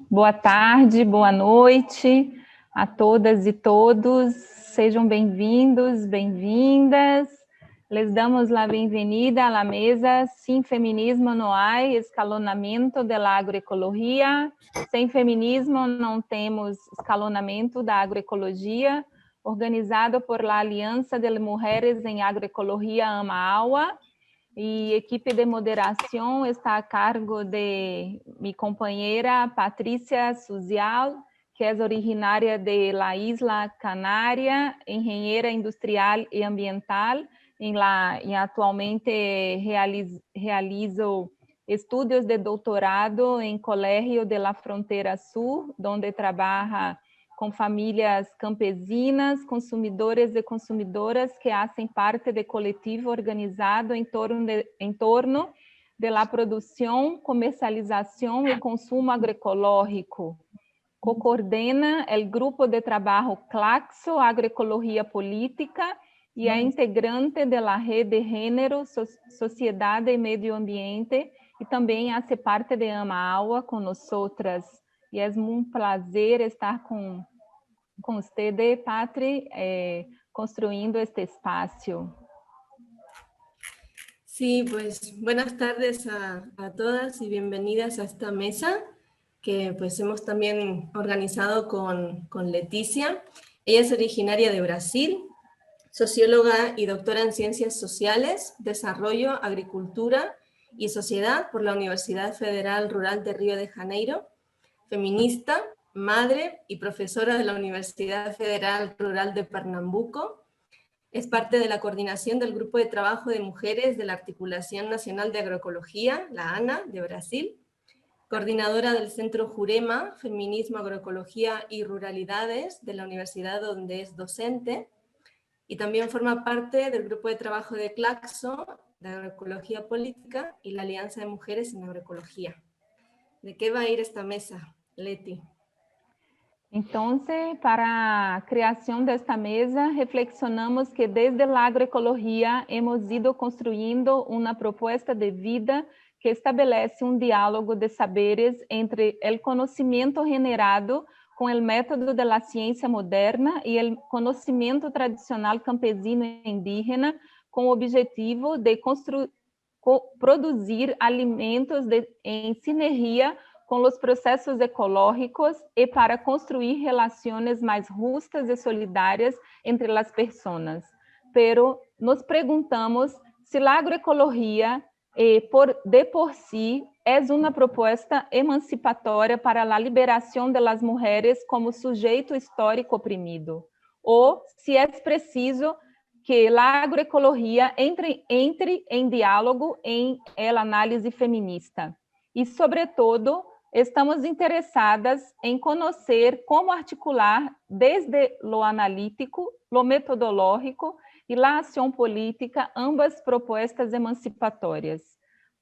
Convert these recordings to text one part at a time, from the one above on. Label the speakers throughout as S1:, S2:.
S1: Boa tarde, boa noite a todas e todos. Sejam bem-vindos, bem-vindas. Les damos la bienvenida a la mesa Sin feminismo no hay escalonamento de la agroecologia. Sem feminismo não temos escalonamento da agroecologia, organizado por la Aliança de Mujeres em Agroecologia AMA-AUA. E equipe de moderação está a cargo de minha companheira Patrícia Suzial, que é originária de la Isla Canária, engenheira industrial e ambiental, e atualmente realizo estudos de doutorado em Colégio de la Frontera Sur, onde trabalha com famílias campesinas, consumidores e consumidoras que fazem parte de coletivo organizado em torno da produção, comercialização e consumo agroecológico. Co-coordena o grupo de trabalho Claxo Agroecologia Política e é integrante da rede Gênero, Sociedade e Meio Ambiente e também hace parte de AMA-AUA com nosotras. E é um prazer estar com usted, Patri, construindo este espaço.
S2: Sí, pues buenas tardes a todas y bienvenidas a esta mesa que pues hemos también organizado con Leticia. Ella es originaria de Brasil, socióloga y doctora en Ciencias Sociales, Desarrollo, Agricultura y Sociedad por la Universidad Federal Rural de Río de Janeiro, feminista, madre y profesora de la Universidad Federal Rural de Pernambuco. Es parte de la coordinación del Grupo de Trabajo de Mujeres de la Articulación Nacional de Agroecología, la ANA, de Brasil, coordinadora del Centro Jurema, Feminismo, Agroecología y Ruralidades de la universidad donde es docente, y también forma parte del Grupo de Trabajo de Claxo, de Agroecología Política y la Alianza de Mujeres en Agroecología. ¿De qué va a ir esta mesa, Leti?
S1: Então, para a criação desta mesa, reflexionamos que desde a agroecologia hemos ido construindo uma proposta de vida que estabelece um diálogo de saberes entre o conhecimento generado com o método da ciência moderna e o conhecimento tradicional campesino e indígena, com o objetivo de produzir alimentos em sinergia com os processos ecológicos e para construir relações mais justas e solidárias entre as pessoas. Pero nos perguntamos se a agroecologia por si é uma proposta emancipatória para a liberação das mulheres como sujeito histórico oprimido, ou se é preciso que a agroecologia entre em diálogo em análise feminista. E, sobretudo, estamos interessadas em conhecer como articular desde lo analítico, lo metodológico e a ação política ambas propostas emancipatórias.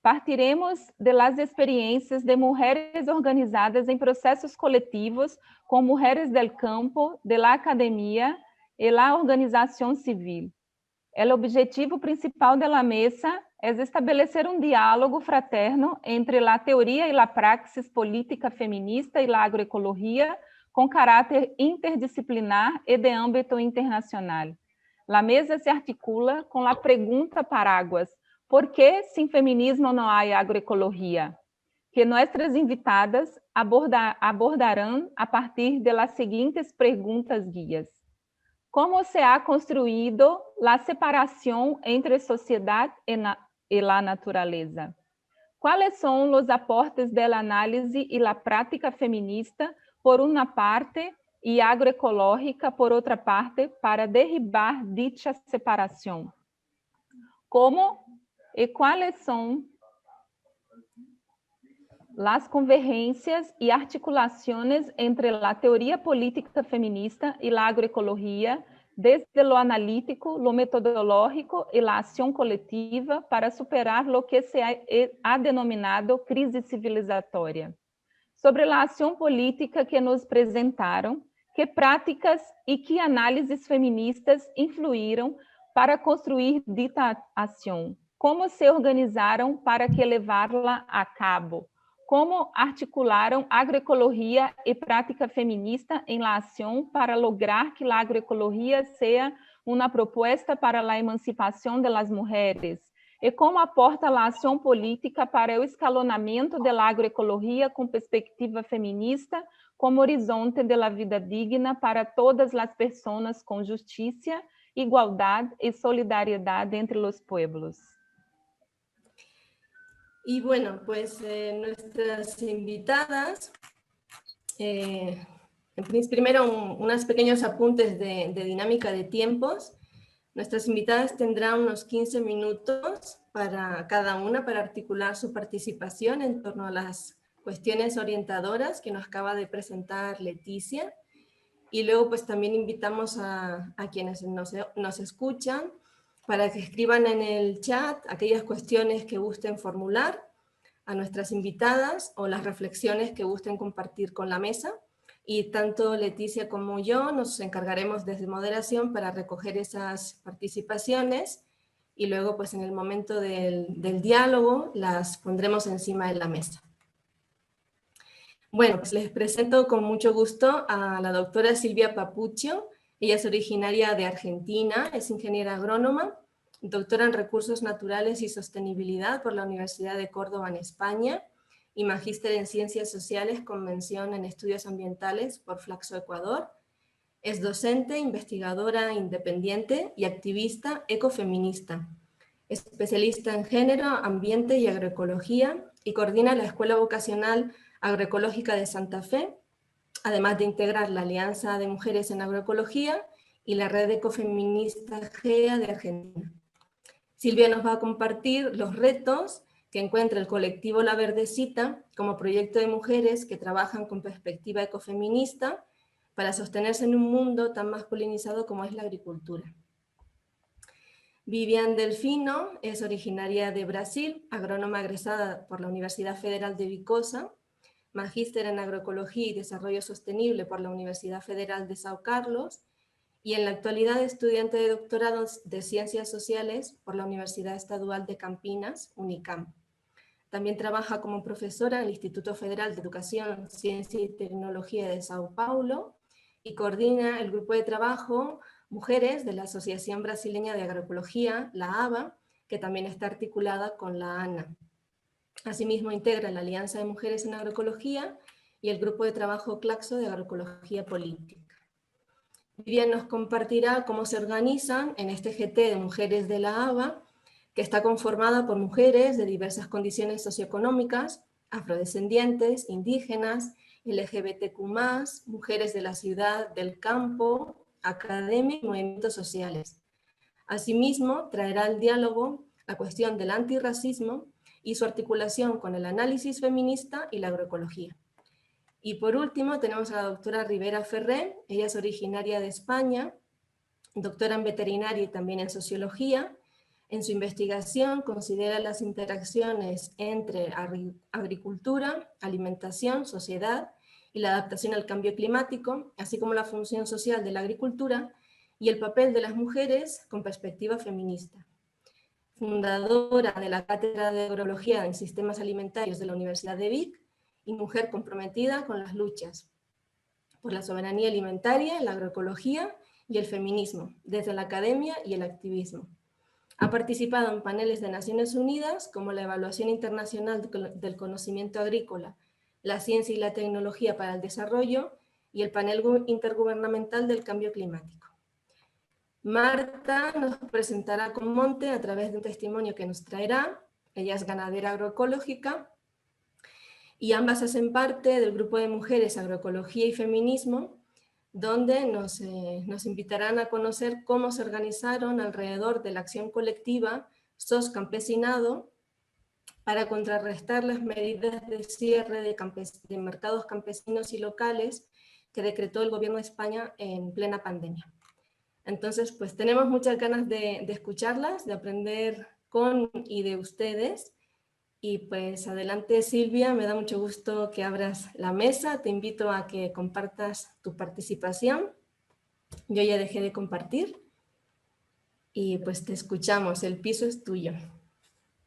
S1: Partiremos das experiências de mulheres organizadas em processos coletivos com mulheres del campo, da academia e da organização civil. O objetivo principal da mesa é estabelecer um diálogo fraterno entre a teoria e a praxis política feminista e a agroecologia com caráter interdisciplinar e de âmbito internacional. A mesa se articula com a pergunta paráguas: por que sem feminismo não há agroecologia? Que nossas invitadas abordarão a partir das seguintes perguntas guias. Como se ha construído a separação entre sociedade e a natureza? Quais são os aportes da análise e a prática feminista, por uma parte, e agroecológica, por outra parte, para derribar dicha separação? Como e quais são as convergências e articulações entre a teoria política feminista e a agroecologia, desde lo analítico, lo metodológico e a ação coletiva para superar o que se ha denominado crise civilizatória. Sobre a ação política que nos apresentaram, que práticas e que análises feministas influíram para construir dita ação? Como se organizaram para que levá-la a cabo? como articularam agroecologia e prática feminista em la acción para lograr que la agroecologia sea una propuesta para la emancipación de las mujeres, e como aporta la acción política para o escalonamento de la agroecologia com perspectiva feminista como horizonte de la vida digna para todas las personas con justicia, igualdad y solidaridad entre los pueblos.
S2: Y bueno, pues nuestras invitadas, primero unos pequeños apuntes de dinámica de tiempos. Nuestras invitadas tendrán unos 15 minutos para cada una para articular su participación en torno a las cuestiones orientadoras que nos acaba de presentar Leticia. Y luego pues también invitamos a quienes nos escuchan para que escriban en el chat aquellas cuestiones que gusten formular a nuestras invitadas o las reflexiones que gusten compartir con la mesa. Y tanto Leticia como yo nos encargaremos desde moderación para recoger esas participaciones y luego pues en el momento del diálogo las pondremos encima de la mesa. Bueno, pues les presento con mucho gusto a la doctora Silvia Papuccio. Ella es originaria de Argentina, es ingeniera agrónoma, doctora en Recursos Naturales y Sostenibilidad por la Universidad de Córdoba en España y magíster en Ciencias Sociales con mención en Estudios Ambientales por Flaxo Ecuador. Es docente, investigadora independiente y activista ecofeminista. Especialista en género, ambiente y agroecología y coordina la Escuela Vocacional Agroecológica de Santa Fe, además de integrar la Alianza de Mujeres en Agroecología y la Red Ecofeminista GEA de Argentina. Silvia nos va a compartir los retos que encuentra el colectivo La Verdecita como proyecto de mujeres que trabajan con perspectiva ecofeminista para sostenerse en un mundo tan masculinizado como es la agricultura. Vivian Delfino es originaria de Brasil, agrónoma egresada por la Universidad Federal de Vicosa, magíster en Agroecología y Desarrollo Sostenible por la Universidad Federal de São Carlos y en la actualidad estudiante de doctorado de Ciencias Sociales por la Universidad Estadual de Campinas, UNICAM. También trabaja como profesora en el Instituto Federal de Educación, Ciencia y Tecnología de Sao Paulo y coordina el grupo de trabajo Mujeres de la Asociación Brasileña de Agroecología, la ABA, que también está articulada con la ANA. Asimismo, integra la Alianza de Mujeres en Agroecología y el grupo de trabajo Claxo de Agroecología Política. Vivian nos compartirá cómo se organizan en este GT de Mujeres de la ABA, que está conformada por mujeres de diversas condiciones socioeconómicas, afrodescendientes, indígenas, LGBTQ+, mujeres de la ciudad, del campo, academia y movimientos sociales. Asimismo, traerá al diálogo la cuestión del antirracismo y su articulación con el análisis feminista y la agroecología. Y por último tenemos a la doctora Rivera Ferré. Ella es originaria de España, doctora en veterinaria y también en sociología. En su investigación considera las interacciones entre agricultura, alimentación, sociedad y la adaptación al cambio climático, así como la función social de la agricultura y el papel de las mujeres con perspectiva feminista. Fundadora de la Cátedra de Agroecología en Sistemas Alimentarios de la Universidad de Vic y mujer comprometida con las luchas por la soberanía alimentaria, la agroecología y el feminismo, desde la academia y el activismo. Ha participado en paneles de Naciones Unidas como la Evaluación Internacional del Conocimiento Agrícola, la Ciencia y la Tecnología para el Desarrollo y el Panel Intergubernamental del Cambio Climático. Marta nos presentará con Monte a través de un testimonio que nos traerá. Ella es ganadera agroecológica y ambas hacen parte del grupo de mujeres Agroecología y Feminismo, donde nos invitarán a conocer cómo se organizaron alrededor de la acción colectiva SOS Campesinado para contrarrestar las medidas de cierre de mercados campesinos y locales que decretó el gobierno de España en plena pandemia. Entonces, pues tenemos muchas ganas de escucharlas, de aprender con y de ustedes. Y pues adelante Silvia, me da mucho gusto que abras la mesa, te invito a que compartas tu participación. Yo ya dejé de compartir y pues te escuchamos, el piso es tuyo.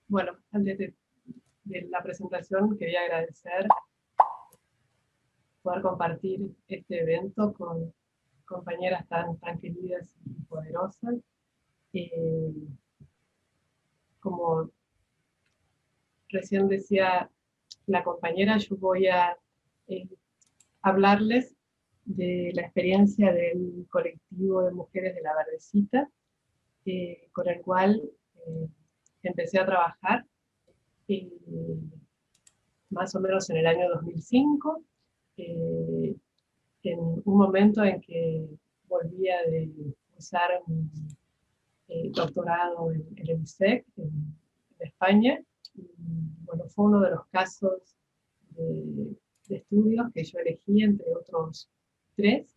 S3: Bueno, de la presentación quería agradecer poder compartir este evento con compañeras tan queridas y poderosas. Como recién decía la compañera, yo voy a hablarles de la experiencia del colectivo de mujeres de La Verdecita, con el cual empecé a trabajar más o menos en el año 2005, en un momento en que volvía de usar mi doctorado en el INSEC, en España. Y, bueno, fue uno de los casos de estudios que yo elegí entre otros 3,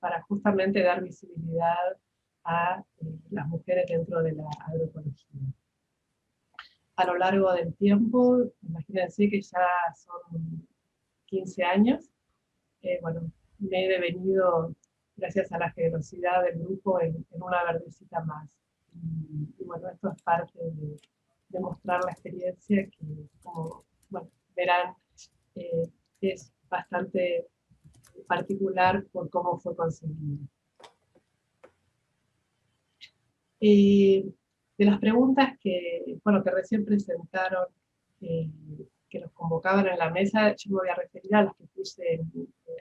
S3: para justamente dar visibilidad a las mujeres dentro de la agroecología. A lo largo del tiempo, imagínense que ya son 15 años, bueno, me he devenido, gracias a la generosidad del grupo, en una verdecita más. Y bueno, esto es parte de mostrar la experiencia que, como bueno, verán, es bastante particular por cómo fue conseguido. De las preguntas que recién presentaron, que nos convocaban en la mesa, yo me voy a referir a las que puse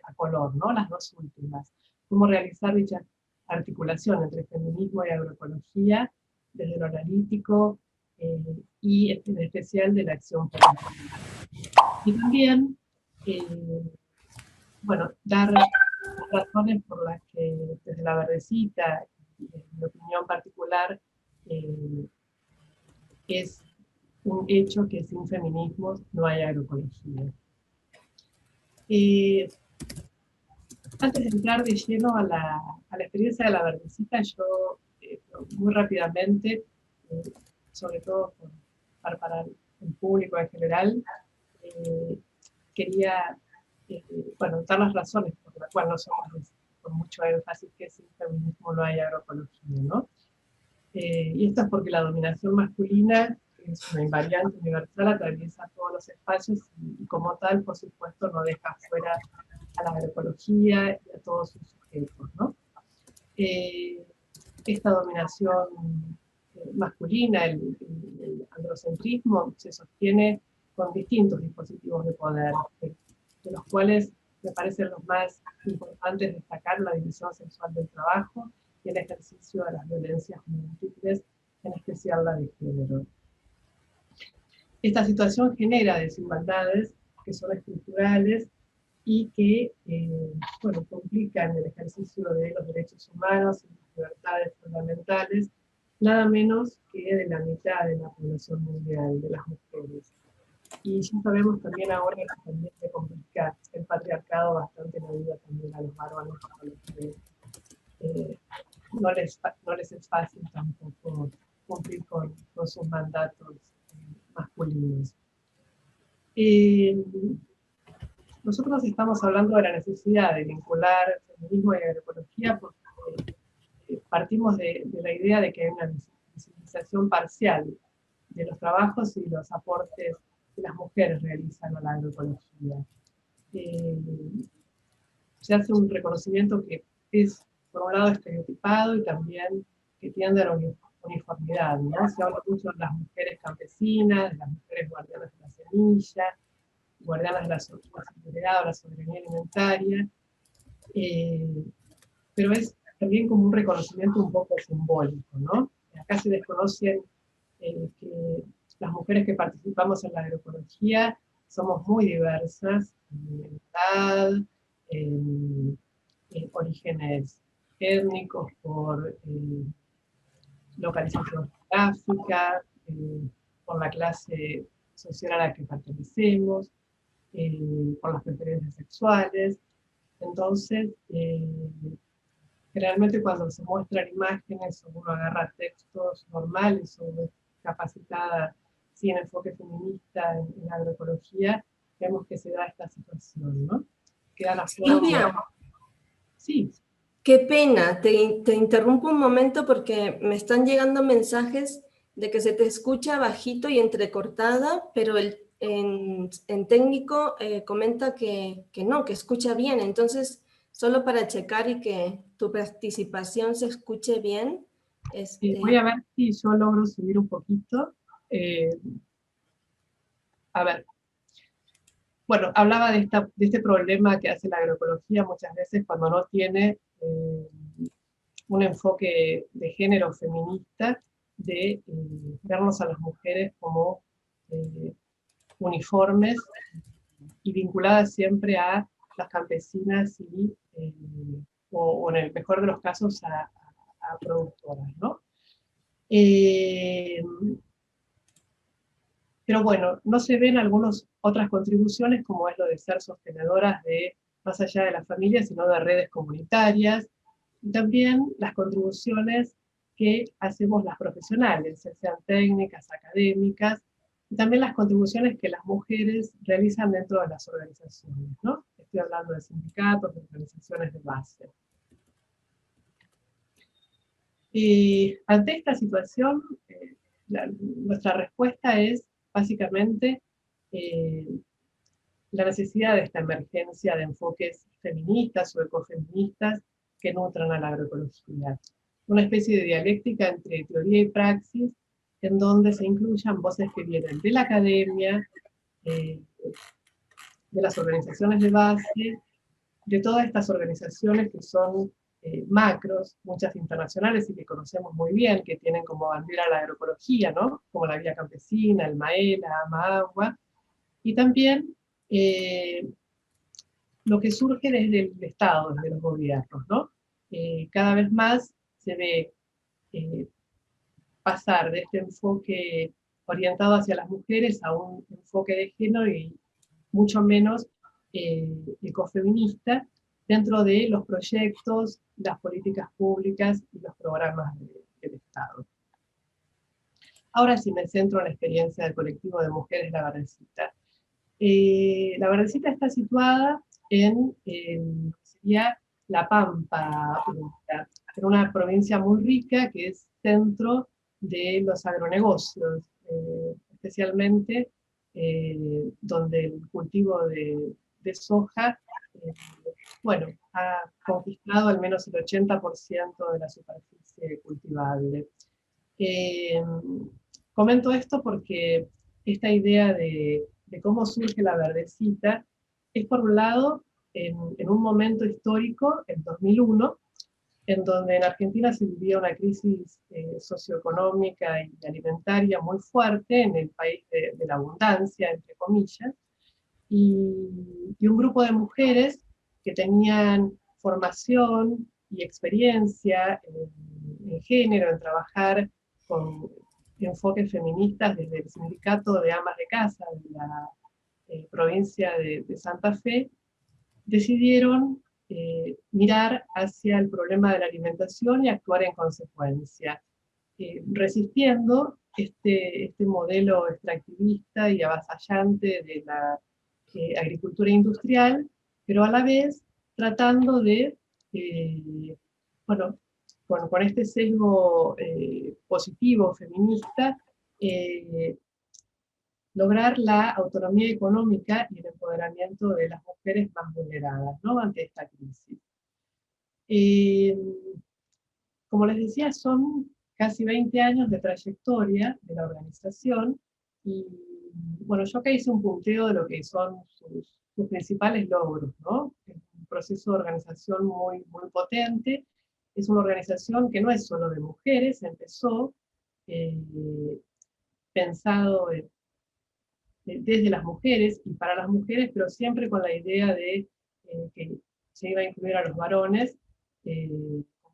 S3: a color, ¿no? Las 2 últimas. Cómo realizar dicha articulación entre feminismo y agroecología desde lo analítico y en especial de la acción política. Y también, dar las razones por las que desde La Verdecita, en mi opinión particular, es un hecho que sin feminismos no hay agroecología. Antes de entrar de lleno a la experiencia de La Verdecita, yo muy rápidamente, sobre todo para el público en general, quería dar las razones por las cuales nosotros, con mucho énfasis, que sin feminismo no hay agroecología, ¿no? Y esto es porque la dominación masculina es una invariante universal, atraviesa todos los espacios y como tal, por supuesto, no deja fuera a la agroecología y a todos sus sujetos, ¿no? Esta dominación masculina, el androcentrismo, se sostiene con distintos dispositivos de poder, de los cuales me parecen los más importantes destacar la división sexual del trabajo y el ejercicio de las violencias múltiples, en especial la de género. Esta situación genera desigualdades que son estructurales y que complican el ejercicio de los derechos humanos y las libertades fundamentales, nada menos que de la mitad de la población mundial, de las mujeres. Y ya sabemos también ahora que también se complica el patriarcado bastante la vida también a los varones, a los que no les es fácil tampoco cumplir con sus mandatos masculinos. Nosotros estamos hablando de la necesidad de vincular feminismo y agroecología porque partimos de la idea de que hay una visibilización parcial de los trabajos y los aportes que las mujeres realizan a la agroecología. Se hace un reconocimiento que es, por un lado, estereotipado y también que tiende a la uniformidad, ¿no? Se habla mucho de las mujeres campesinas, de las mujeres guardianas de la semilla, guardianas de la seguridad o la soberanía alimentaria, pero es también como un reconocimiento un poco simbólico, ¿no? Acá se desconocen que las mujeres que participamos en la agroecología somos muy diversas en edad, en orígenes étnicos, por localización geográfica, por la clase social a la que pertenecemos, por las preferencias sexuales. Entonces, generalmente cuando se muestran imágenes o uno agarra textos normales o es capacitada sin enfoque feminista en agroecología, vemos que se da esta situación, ¿no? Quedan afuera. Sí.
S2: Qué pena, te interrumpo un momento porque me están llegando mensajes de que se te escucha bajito y entrecortada, pero en técnico comenta que no, que escucha bien. Entonces, solo para checar y que tu participación se escuche bien.
S3: Voy a ver si yo logro subir un poquito. A ver. Bueno, hablaba de este problema que hace la agroecología muchas veces cuando no tiene un enfoque de género feminista, de vernos a las mujeres como uniformes y vinculadas siempre a las campesinas y, o en el mejor de los casos, a productoras, ¿no? Pero bueno, no se ven algunas otras contribuciones, como es lo de ser sostenedoras de, más allá de la familia, sino de redes comunitarias, y también las contribuciones que hacemos las profesionales, ya sean técnicas, académicas, y también las contribuciones que las mujeres realizan dentro de las organizaciones, ¿no? Estoy hablando de sindicatos, de organizaciones de base. Y ante esta situación, nuestra respuesta es básicamente la necesidad de esta emergencia de enfoques feministas o ecofeministas que nutran a la agroecología. Una especie de dialéctica entre teoría y praxis, en donde se incluyan voces que vienen de la academia, de las organizaciones de base, de todas estas organizaciones que son macros, muchas internacionales y que conocemos muy bien, que tienen como bandera la agroecología, ¿no? Como la Vía Campesina, el MAELA, AMAAGUA, y también lo que surge desde el Estado, desde los gobiernos, ¿no? Cada vez más se ve pasar de este enfoque orientado hacia las mujeres a un enfoque de género y mucho menos ecofeminista dentro de los proyectos, las políticas públicas y los programas del Estado. Ahora sí me centro en la experiencia del colectivo de mujeres La Verdecita. La Verdecita está situada en sería La Pampa, en una provincia muy rica que es centro de los agronegocios, especialmente donde el cultivo de soja, bueno, ha conquistado al menos el 80% de la superficie cultivable. Comento esto porque esta idea de cómo surge La Verdecita es, por un lado, en un momento histórico, en 2001, en donde en Argentina se vivía una crisis socioeconómica y alimentaria muy fuerte en el país de la abundancia, entre comillas, y un grupo de mujeres que tenían formación y experiencia en género, en trabajar con enfoques feministas desde el sindicato de amas de casa de la provincia de Santa Fe, decidieron mirar hacia el problema de la alimentación y actuar en consecuencia, resistiendo este modelo extractivista y avasallante de la agricultura industrial, pero a la vez tratando de, bueno, con este sesgo positivo, feminista, lograr la autonomía económica y el empoderamiento de las mujeres más vulneradas, ¿no?, ante esta crisis. Como les decía, son casi 20 años de trayectoria de la organización y, bueno, yo acá hice un punteo de lo que son sus principales logros, ¿no? Es un proceso de organización muy, muy potente. Es una organización que no es solo de mujeres, empezó pensado desde las mujeres y para las mujeres, pero siempre con la idea de que se iba a incluir a los varones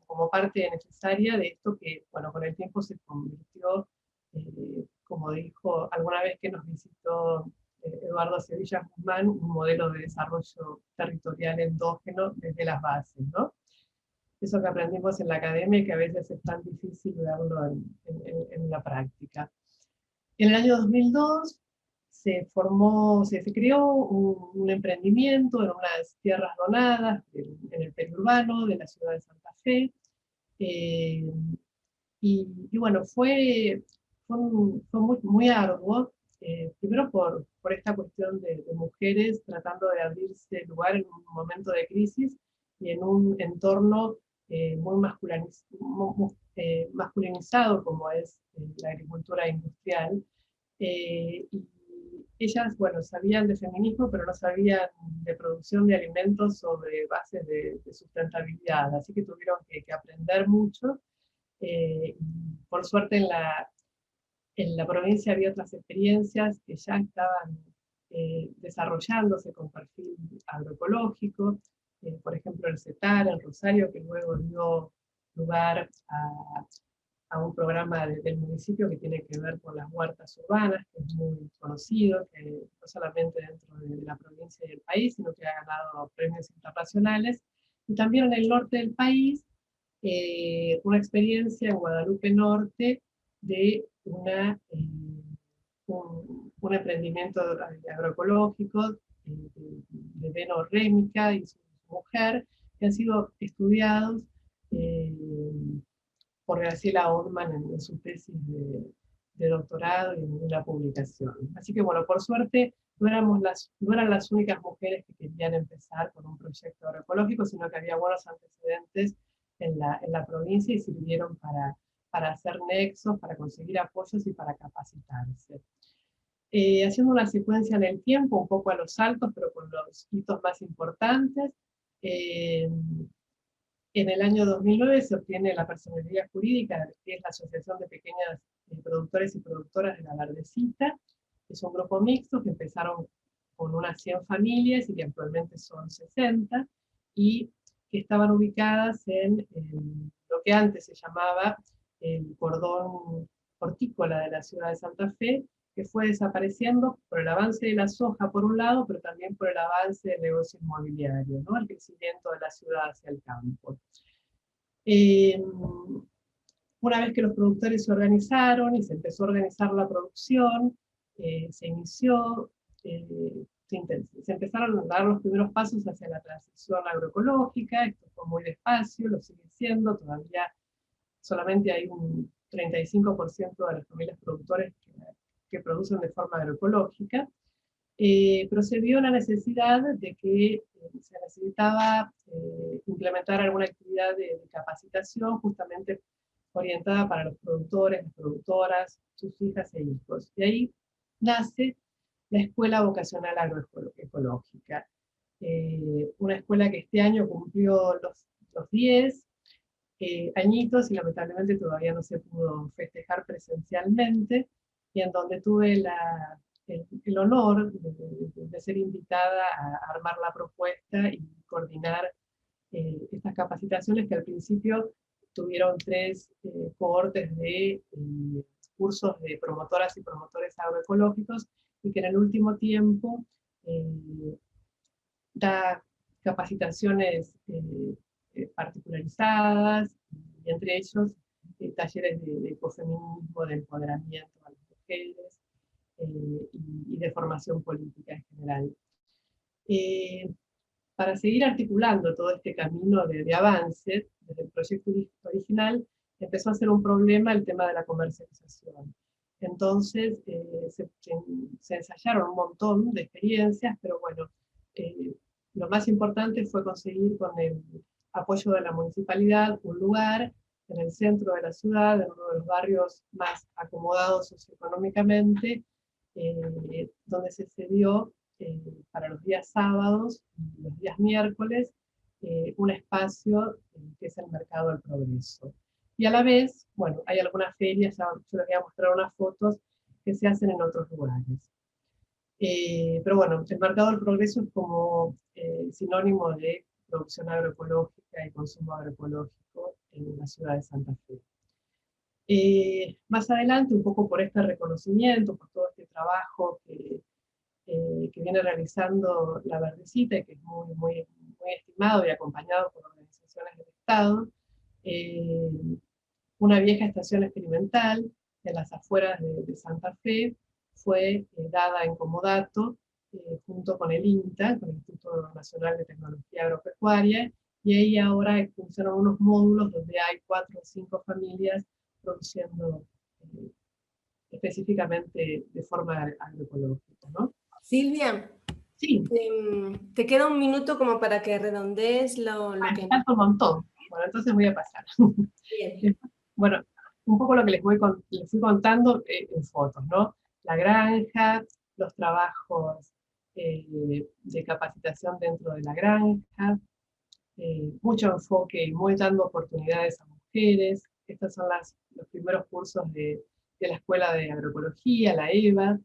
S3: como parte necesaria de esto que, bueno, con el tiempo se convirtió, como dijo alguna vez que nos visitó Eduardo Sevilla Guzmán, un modelo de desarrollo territorial endógeno desde las bases, ¿no? Eso que aprendimos en la academia y que a veces es tan difícil verlo en la práctica. En el año 2002 se creó un emprendimiento en unas tierras donadas en el periurbano de la ciudad de Santa Fe, y bueno, fue fue muy arduo, primero por esta cuestión de mujeres tratando de abrirse lugar en un momento de crisis y en un entorno muy masculinizado como es la agricultura industrial. Y ellas, bueno, sabían de feminismo, pero no sabían de producción de alimentos sobre bases de sustentabilidad, así que tuvieron que aprender mucho. Por suerte en la provincia había otras experiencias que ya estaban desarrollándose con perfil agroecológico, por ejemplo el CETAR en Rosario, que luego dio lugar a un programa del municipio que tiene que ver con las huertas urbanas, que es muy conocido, que no solamente dentro de la provincia y el país, sino que ha ganado premios internacionales. Y también en el norte del país, una experiencia en Guadalupe Norte de un emprendimiento agroecológico de Beno Rémica y su mujer, que han sido estudiados por Graciela Oldman en su tesis de doctorado y en una publicación. Así que bueno, por suerte no eran las únicas mujeres que querían empezar con un proyecto agroecológico, sino que había buenos antecedentes en la provincia y sirvieron para hacer nexos, para conseguir apoyos y para capacitarse. Haciendo una secuencia en el tiempo, un poco a los saltos, pero con los hitos más importantes. En el año 2009 se obtiene la personería jurídica, que es la Asociación de Pequeñas Productores y Productoras de la Verdecita. Es un grupo mixto que empezaron con unas 100 familias y que actualmente son 60, y que estaban ubicadas en lo que antes se llamaba el cordón hortícola de la ciudad de Santa Fe, que fue desapareciendo por el avance de la soja por un lado, pero también por el avance del negocio inmobiliario, ¿no? El crecimiento de la ciudad hacia el campo. Una vez que los productores se organizaron y se empezó a organizar la producción, se inició, se empezaron a dar los primeros pasos hacia la transición agroecológica. Esto fue muy despacio, lo sigue siendo, todavía solamente hay un 35% de las familias productores que producen de forma agroecológica, pero se vio la necesidad de que se necesitaba implementar alguna actividad de capacitación justamente orientada para los productores, las productoras, sus hijas e hijos. Y ahí nace la Escuela Vocacional Agroecológica, una escuela que este año cumplió los 10 añitos y lamentablemente todavía no se pudo festejar presencialmente, y en donde tuve el honor de ser invitada a armar la propuesta y coordinar estas capacitaciones, que al principio tuvieron 3 cohortes de cursos de promotoras y promotores agroecológicos, y que en el último tiempo da capacitaciones particularizadas, y entre ellos talleres de ecofeminismo, de empoderamiento a las mujeres y de formación política en general. Para seguir articulando todo este camino de avance, desde el proyecto original, empezó a ser un problema el tema de la comercialización. Entonces se ensayaron un montón de experiencias, pero bueno, lo más importante fue conseguir con el apoyo de la municipalidad un lugar en el centro de la ciudad, en uno de los barrios más acomodados socioeconómicamente, donde se cedió para los días sábados y los días miércoles un espacio que es el Mercado del Progreso. Y a la vez, bueno, hay algunas ferias, yo les voy a mostrar unas fotos que se hacen en otros lugares. Pero bueno, el Mercado del Progreso es como sinónimo de producción agroecológica y consumo agroecológico en la ciudad de Santa Fe. Más adelante, un poco por este reconocimiento, por todo este trabajo que viene realizando La Verdecita, y que es muy estimado y acompañado por organizaciones del Estado, una vieja estación experimental en las afueras de Santa Fe fue dada en comodato junto con el INTA, con el Instituto Nacional de Tecnología Agropecuaria, y ahí ahora funcionan unos módulos donde hay 4 o 5 familias produciendo específicamente de forma agroecológica, ¿no?
S2: Silvia,
S3: Sí,
S2: te queda un minuto como para que redondees lo que...
S3: falta un montón. Bueno, entonces voy a pasar.
S2: Bien.
S3: Bueno, un poco lo que les fui contando en fotos, ¿no? La granja, los trabajos de capacitación dentro de la granja, mucho enfoque y muy dando oportunidades a mujeres. Estos son los primeros cursos de la Escuela de Agroecología, la EVA,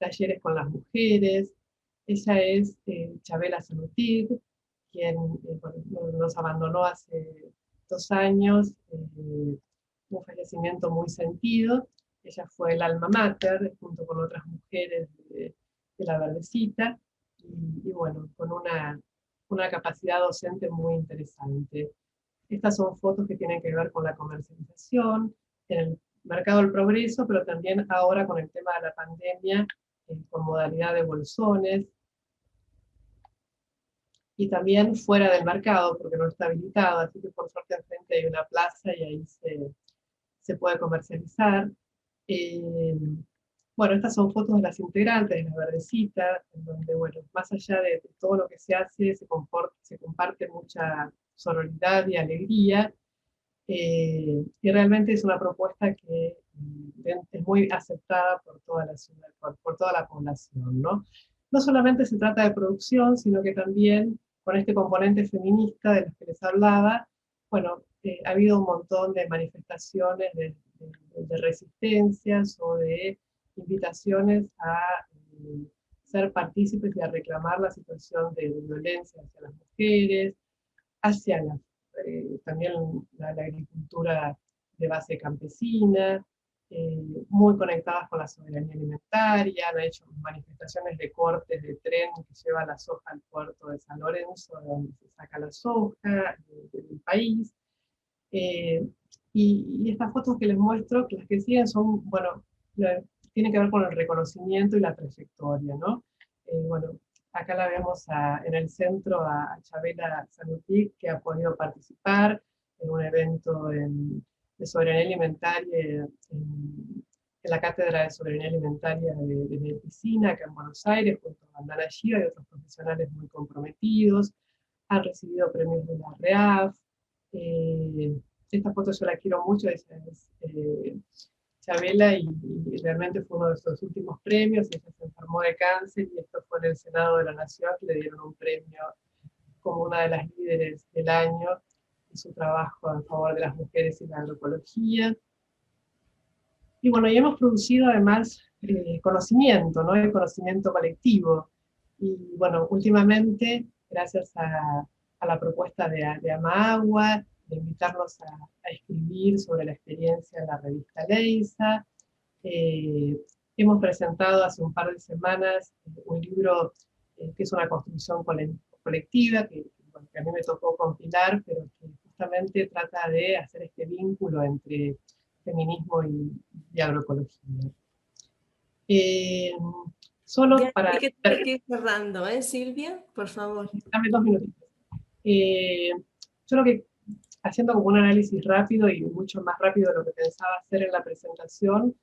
S3: talleres con las mujeres. Ella es Chabela Sanutig, quien bueno, nos abandonó hace 2 años, un fallecimiento muy sentido. Ella fue el alma mater, junto con otras mujeres de la Verdecita, y bueno, con una capacidad docente muy interesante. Estas son fotos que tienen que ver con la comercialización, en el mercado del progreso, pero también ahora con el tema de la pandemia, con modalidad de bolsones, y también fuera del mercado, porque no está habilitado, así que por suerte enfrente hay una plaza y ahí se puede comercializar. Eh, bueno, estas son fotos de las integrantes de la Verdecita, en donde, bueno, más allá de todo lo que se hace, se comparte mucha sororidad y alegría, y realmente es una propuesta que es muy aceptada por toda la ciudad, por toda la población, ¿no? No solamente se trata de producción, sino que también con este componente feminista de los que les hablaba, bueno, ha habido un montón de manifestaciones de resistencias o de invitaciones a ser partícipes y a reclamar la situación de violencia hacia las mujeres, hacia también la agricultura de base campesina, muy conectadas con la soberanía alimentaria, han hecho manifestaciones de cortes de tren que lleva la soja al puerto de San Lorenzo, donde se saca la soja del país. Eh, y estas fotos que les muestro, que las que siguen son, bueno, tienen que ver con el reconocimiento y la trayectoria, ¿no? Bueno, acá la vemos en el centro a Chabela Sanutig, que ha podido participar en un evento de soberanía alimentaria en la Cátedra de Soberanía Alimentaria de Medicina, acá en Buenos Aires, junto a Bandana Shiva y otros profesionales muy comprometidos. Han recibido premios de la REAF. Esta foto yo la quiero mucho, ella es Chabela, y realmente fue uno de sus últimos premios. Ella se enfermó de cáncer y esto fue en el Senado de la Nación, que le dieron un premio como una de las líderes del año y su trabajo en favor de las mujeres y la agroecología. Y bueno, y hemos producido además conocimiento, ¿no? El conocimiento colectivo. Y bueno, últimamente, gracias a la propuesta de Amagua, de invitarnos a escribir sobre la experiencia en la revista Leisa, hemos presentado hace un par de semanas un libro que es una construcción colectiva, bueno, que a mí me tocó compilar, pero que justamente trata de hacer este vínculo entre feminismo y agroecología. Solo
S2: Ya,
S3: para...
S2: hay que ir cerrando, Silvia? Por favor.
S3: Dame 2 minutitos. Yo lo que, haciendo como un análisis rápido y mucho más rápido de lo que pensaba hacer en la presentación,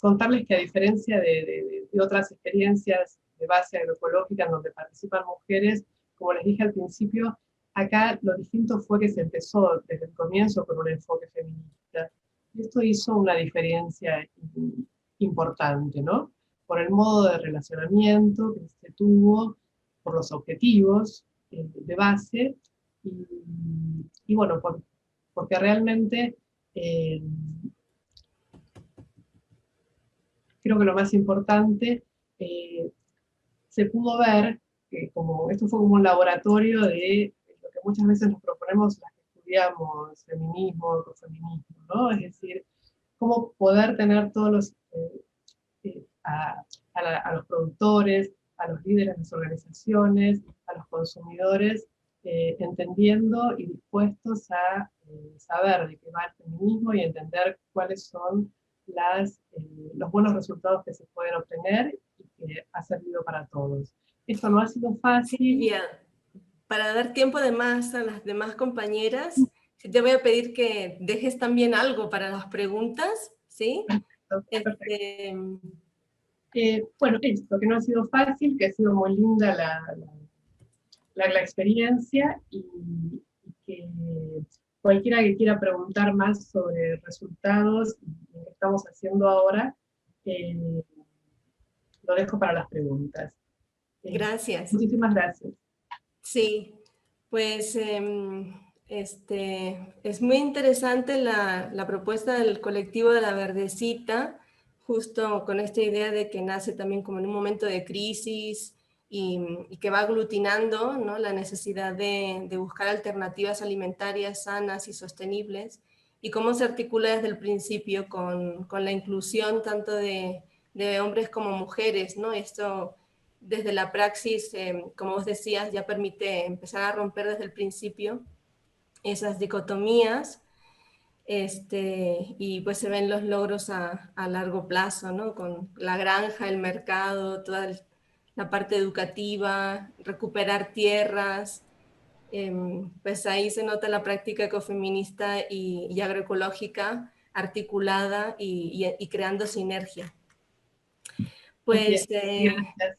S3: contarles que a diferencia de otras experiencias de base agroecológica en donde participan mujeres, como les dije al principio, acá lo distinto fue que se empezó desde el comienzo con un enfoque feminista. Esto hizo una diferencia importante, ¿no? Por el modo de relacionamiento que se tuvo, por los objetivos de base, y bueno, porque realmente creo que lo más importante, se pudo ver que como esto fue como un laboratorio de lo que muchas veces nos proponemos las que estudiamos feminismo, ecofeminismo, ¿no? Es decir, cómo poder tener todos a los productores, a los líderes de las organizaciones, a los consumidores, entendiendo y dispuestos a saber de qué va el feminismo y entender cuáles son los buenos resultados que se pueden obtener y que ha servido para todos. Esto no ha sido fácil.
S2: Silvia, para dar tiempo de más a las demás compañeras, te voy a pedir que dejes también algo para las preguntas, ¿sí?
S3: Perfecto, perfecto. Bueno, esto, que no ha sido fácil, que ha sido muy linda la experiencia y que cualquiera que quiera preguntar más sobre resultados y lo que estamos haciendo ahora, lo dejo para las preguntas.
S2: Gracias.
S3: Muchísimas gracias.
S2: Sí, pues es muy interesante la propuesta del colectivo de La Verdecita, justo con esta idea de que nace también como en un momento de crisis y que va aglutinando, ¿no?, la necesidad de buscar alternativas alimentarias sanas y sostenibles, y cómo se articula desde el principio con la inclusión tanto de hombres como mujeres, ¿no? Esto desde la praxis, como vos decías, ya permite empezar a romper desde el principio esas dicotomías, y pues se ven los logros a largo plazo, ¿no? Con la granja, el mercado, toda la parte educativa, recuperar tierras, pues ahí se nota la práctica ecofeminista y agroecológica articulada y creando sinergia. Pues
S3: gracias.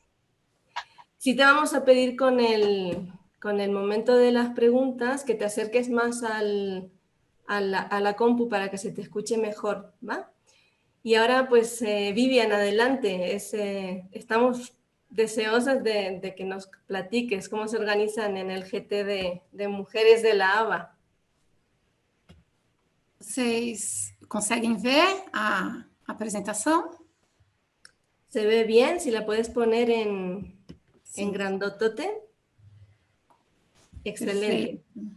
S2: sí te vamos a pedir con el momento de las preguntas que te acerques más a la compu para que se te escuche mejor, ¿va? Y ahora pues Vivian, adelante, estamos deseosas de que nos platiques cómo se organizan en el GT de Mujeres de la ABA.
S4: Vocês conseguem ver a apresentação?
S2: ¿Se ve bien? Si la puedes poner en grandotote. Excelente.
S4: Perfeito.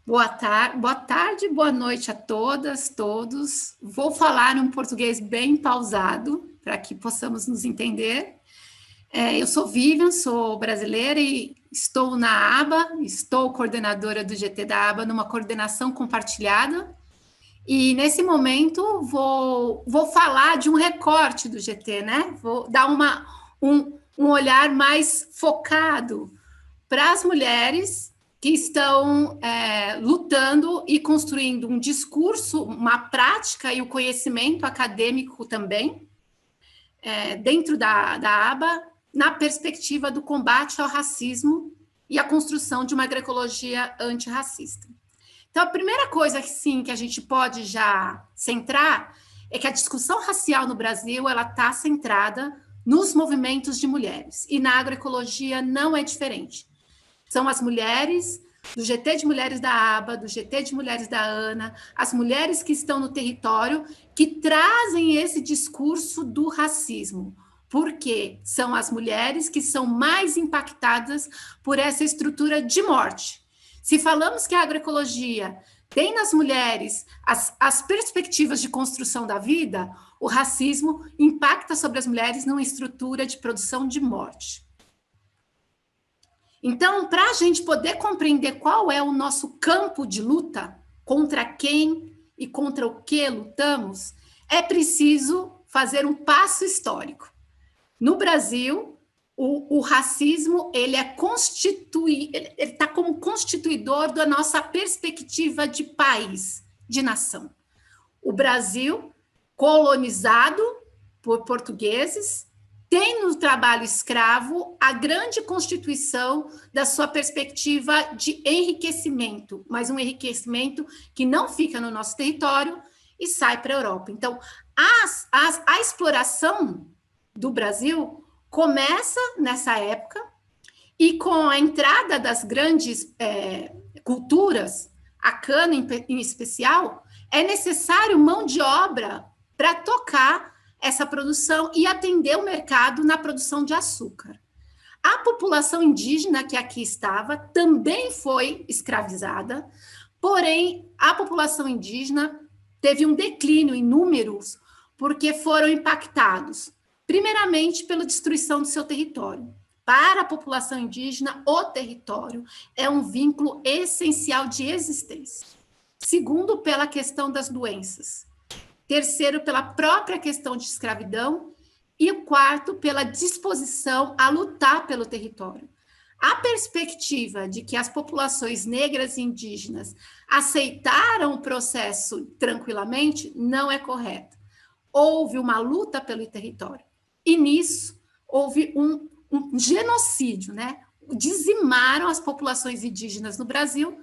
S4: Boa tarde, boa noite a todas, todos. Vou falar um português bem pausado, para que possamos nos entender. Eu sou Vivian, sou brasileira e estou na ABA, estou coordenadora do GT da ABA numa coordenação compartilhada. E nesse momento vou falar de um recorte do GT, né? Vou dar um olhar mais focado para as mulheres que estão lutando e construindo um discurso, uma prática e o conhecimento acadêmico também, dentro da ABA, na perspectiva do combate ao racismo e a construção de uma agroecologia antirracista. Então, a primeira coisa que a gente pode já centrar é que a discussão racial no Brasil ela está centrada nos movimentos de mulheres, e na agroecologia não é diferente. São as mulheres do GT de Mulheres da ABA, do GT de Mulheres da ANA, as mulheres que estão no território, que trazem esse discurso do racismo, porque são as mulheres que são mais impactadas por essa estrutura de morte. Se falamos que a agroecologia tem nas mulheres as perspectivas de construção da vida, o racismo impacta sobre as mulheres numa estrutura de produção de morte. Então, para a gente poder compreender qual é o nosso campo de luta, contra quem e contra o que lutamos, é preciso fazer um passo histórico. No Brasil, o racismo ele está como constituidor da nossa perspectiva de país, de nação. O Brasil, colonizado por portugueses, tem no trabalho escravo a grande constituição da sua perspectiva de enriquecimento, mas um enriquecimento que não fica no nosso território e sai para a Europa. Então, a exploração do Brasil começa nessa época, e com a entrada das grandes culturas, a cana em especial, é necessário mão de obra para tocar essa produção e atender o mercado na produção de açúcar. A população indígena que aqui estava também foi escravizada, porém, a população indígena teve um declínio em números porque foram impactados primeiramente pela destruição do seu território. Para a população indígena, o território é um vínculo essencial de existência. Segundo, pela questão das doenças. Terceiro, pela própria questão de escravidão. E o quarto, pela disposição a lutar pelo território. A perspectiva de que as populações negras e indígenas aceitaram o processo tranquilamente não é correta. houve uma luta pelo território. E nisso houve um genocídio, né? Dizimaram as populações indígenas no Brasil,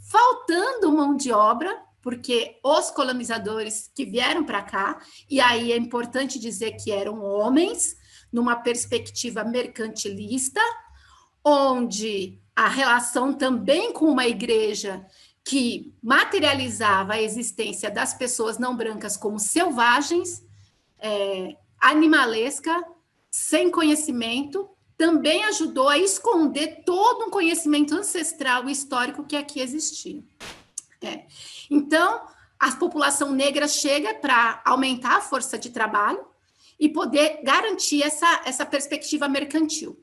S4: faltando mão de obra, porque os colonizadores que vieram para cá, e aí é importante dizer que eram homens, numa perspectiva mercantilista, onde a relação também com uma igreja que materializava a existência das pessoas não brancas como selvagens, animalesca, sem conhecimento, também ajudou a esconder todo um conhecimento ancestral e histórico que aqui existia. Então, a população negra chega para aumentar a força de trabalho e poder garantir essa perspectiva mercantil.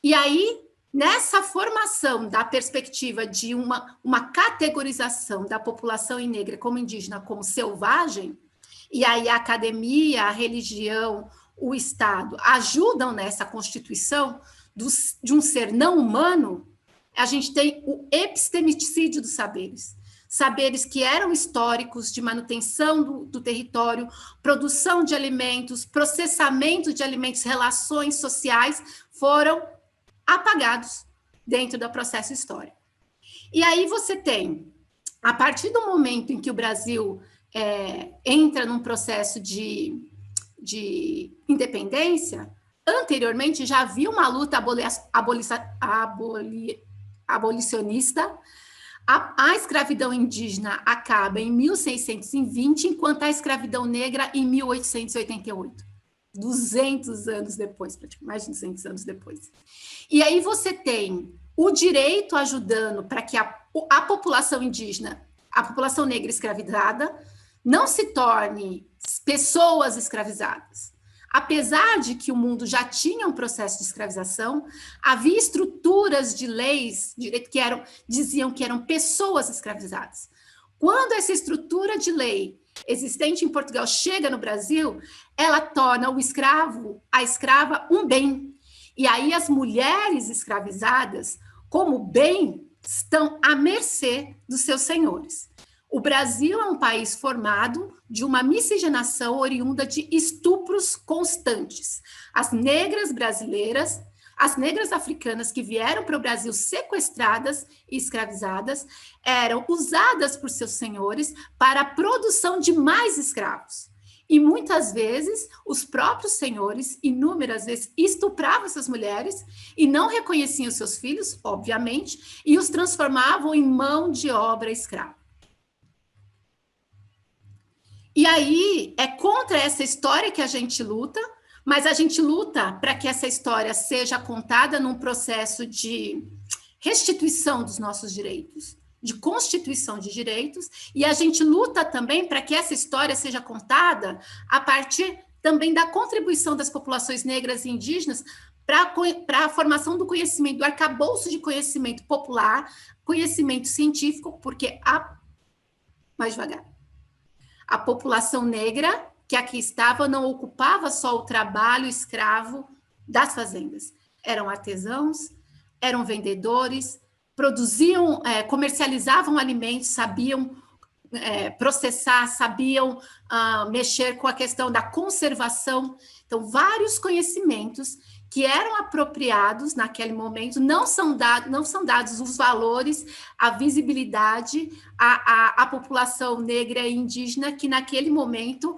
S4: E aí, nessa formação da perspectiva de uma categorização da população negra como indígena, como selvagem, e aí a academia, a religião, o Estado ajudam nessa constituição de um ser não humano, a gente tem o epistemicídio dos saberes. Saberes que eram históricos de manutenção do território, produção de alimentos, processamento de alimentos, relações sociais, foram apagados dentro do processo histórico. E aí você tem, a partir do momento em que o Brasil entra num processo de independência, anteriormente já havia uma luta abolicionista. A escravidão indígena acaba em 1620, enquanto a escravidão negra em 1888. 200 anos depois, mais de 200 anos depois. E aí você tem o direito ajudando para que a população indígena, a população negra escravizada, não se torne pessoas escravizadas. Apesar de que o mundo já tinha um processo de escravização, havia estruturas de leis que diziam que eram pessoas escravizadas. Quando essa estrutura de lei existente em Portugal chega no Brasil, ela torna o escravo, a escrava, um bem. E aí as mulheres escravizadas, como bem, estão à mercê dos seus senhores. O Brasil é um país formado de uma miscigenação oriunda de estupros constantes. As negras brasileiras, as negras africanas que vieram para o Brasil sequestradas e escravizadas, eram usadas por seus senhores para a produção de mais escravos. E muitas vezes, os próprios senhores, inúmeras vezes, estupravam essas mulheres e não reconheciam seus filhos, obviamente, e os transformavam em mão de obra escrava. E aí, é contra essa história que a gente luta, mas a gente luta para que essa história seja contada num processo de restituição dos nossos direitos, de constituição de direitos, e a gente luta também para que essa história seja contada a partir também da contribuição das populações negras e indígenas para a formação do conhecimento, do arcabouço de conhecimento popular, conhecimento científico, porque mais devagar. A população negra que aqui estava não ocupava só o trabalho escravo das fazendas. Eram artesãos, eram vendedores, produziam, comercializavam alimentos, sabiam processar, sabiam mexer com a questão da conservação. Então, vários conhecimentos que eram apropriados naquele momento, não são dados os valores, a visibilidade à população negra e indígena que naquele momento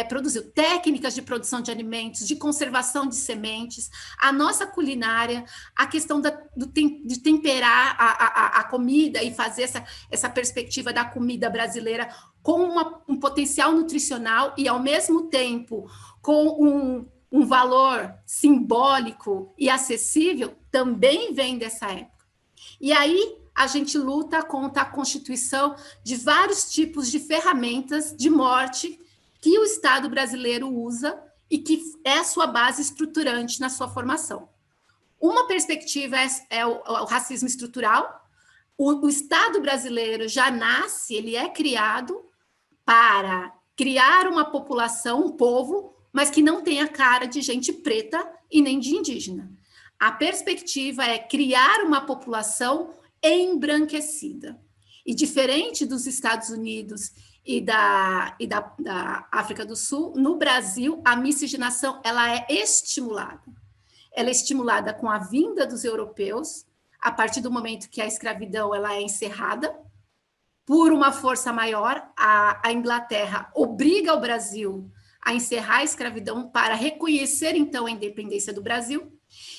S4: produziu técnicas de produção de alimentos, de conservação de sementes, a nossa culinária, a questão de temperar a comida e fazer essa perspectiva da comida brasileira com um potencial nutricional e, ao mesmo tempo, com um valor simbólico e acessível, também vem dessa época. E aí a gente luta contra a constituição de vários tipos de ferramentas de morte que o Estado brasileiro usa e que é a sua base estruturante na sua formação. Uma perspectiva é o racismo estrutural. O Estado brasileiro já nasce, ele é criado para criar uma população, um povo, mas que não tem a cara de gente preta e nem de indígena. A perspectiva é criar uma população embranquecida. E diferente dos Estados Unidos da África do Sul, no Brasil, a miscigenação ela é estimulada. Ela é estimulada com a vinda dos europeus, a partir do momento que a escravidão ela é encerrada, por uma força maior, a Inglaterra obriga o Brasil a encerrar a escravidão para reconhecer, então, a independência do Brasil.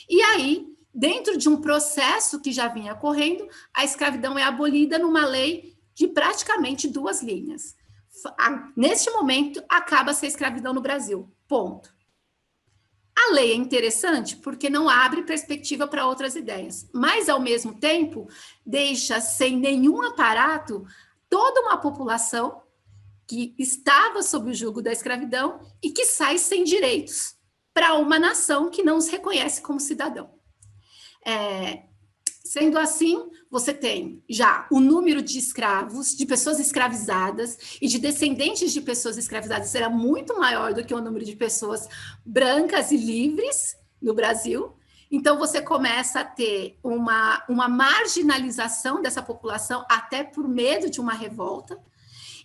S4: E aí, dentro de um processo que já vinha correndo, a escravidão é abolida numa lei de praticamente 2 linhas. Neste momento, acaba-se a escravidão no Brasil. Ponto. A lei é interessante porque não abre perspectiva para outras ideias, mas, ao mesmo tempo, deixa sem nenhum aparato toda uma população que estava sob o jugo da escravidão e que sai sem direitos para uma nação que não os reconhece como cidadão. Sendo assim, você tem já o número de escravos, de pessoas escravizadas e de descendentes de pessoas escravizadas era muito maior do que o número de pessoas brancas e livres no Brasil. Então, você começa a ter uma marginalização dessa população, até por medo de uma revolta.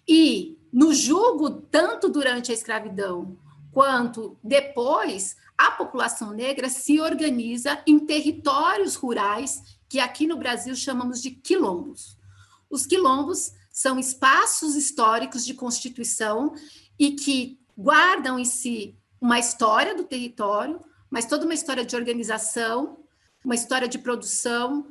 S4: E no jugo, tanto durante a escravidão quanto depois, a população negra se organiza em territórios rurais que aqui no Brasil chamamos de quilombos. Os quilombos são espaços históricos de constituição e que guardam em si uma história do território, mas toda uma história de organização, uma história de produção,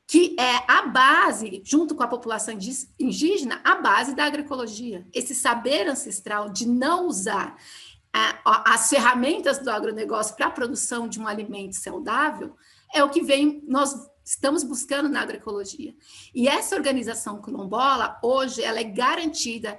S4: que é a base, junto com a população indígena, a base da agroecologia. Esse saber ancestral de não usar as ferramentas do agronegócio para a produção de um alimento saudável é o que nós estamos buscando na agroecologia. E essa organização quilombola, hoje, ela é garantida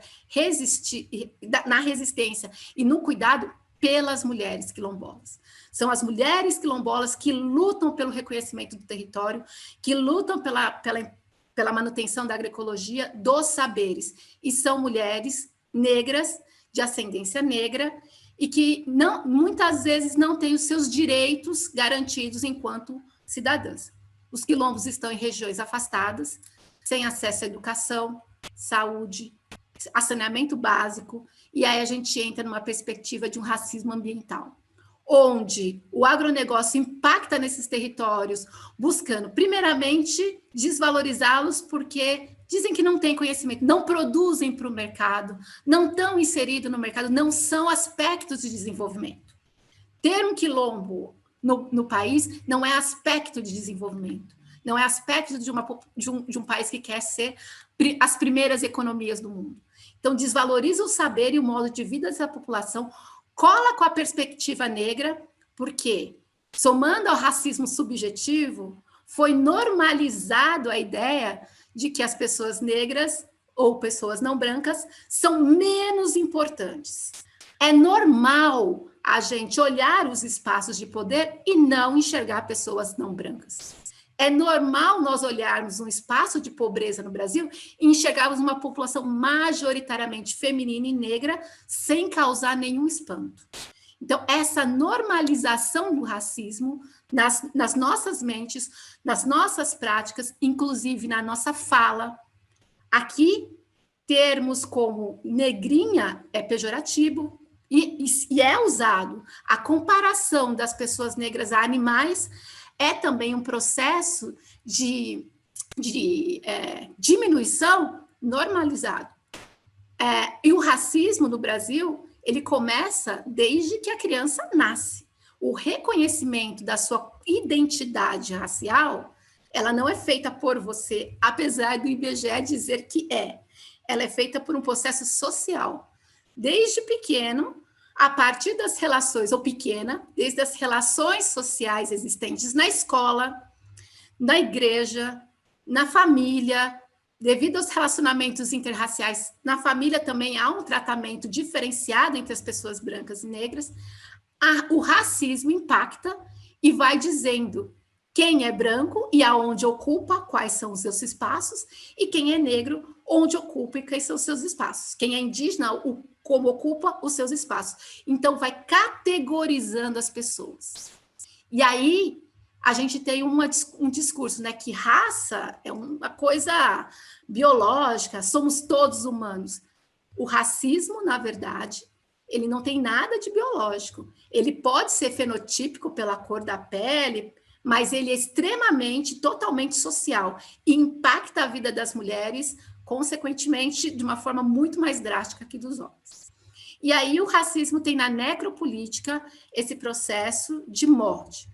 S4: na resistência e no cuidado pelas mulheres quilombolas. São as mulheres quilombolas que lutam pelo reconhecimento do território, que lutam pela manutenção da agroecologia, dos saberes. E são mulheres negras, de ascendência negra, e que muitas vezes não têm os seus direitos garantidos enquanto cidadãs. Os quilombos estão em regiões afastadas, sem acesso à educação, saúde, a saneamento básico, e aí a gente entra numa perspectiva de um racismo ambiental, onde o agronegócio impacta nesses territórios, buscando, primeiramente, desvalorizá-los, porque dizem que não têm conhecimento, não produzem para o mercado, não estão inseridos no mercado, não são aspectos de desenvolvimento. Ter um quilombo no país não é aspecto de desenvolvimento, não é aspecto de um país que quer ser as primeiras economias do mundo. Então, desvaloriza o saber e o modo de vida dessa população, cola com a perspectiva negra, porque, somando ao racismo subjetivo, foi normalizado a ideia de que as pessoas negras ou pessoas não brancas são menos importantes. É normal a gente olhar os espaços de poder e não enxergar pessoas não brancas. É normal nós olharmos um espaço de pobreza no Brasil e enxergarmos uma população majoritariamente feminina e negra sem causar nenhum espanto. Então, essa normalização do racismo nas nossas mentes, nas nossas práticas, inclusive na nossa fala. Aqui, termos como negrinha é pejorativo e é usado. A comparação das pessoas negras a animais é também um processo de diminuição normalizado. E o racismo no Brasil, ele começa desde que a criança nasce. O reconhecimento da sua identidade racial, ela não é feita por você, apesar do IBGE dizer que é. Ela é feita por um processo social. Desde pequeno, a partir das relações, ou pequena, desde as relações sociais existentes na escola, na igreja, na família, devido aos relacionamentos interraciais, na família também há um tratamento diferenciado entre as pessoas brancas e negras. O racismo impacta e vai dizendo quem é branco e aonde ocupa, quais são os seus espaços, e quem é negro, onde ocupa e quais são os seus espaços. Quem é indígena, como ocupa os seus espaços. Então, vai categorizando as pessoas. E aí, a gente tem um discurso, né, que raça é uma coisa biológica, somos todos humanos. O racismo, na verdade, ele não tem nada de biológico. Ele pode ser fenotípico pela cor da pele, mas ele é extremamente, totalmente social e impacta a vida das mulheres, consequentemente, de uma forma muito mais drástica que dos homens. E aí o racismo tem na necropolítica esse processo de morte.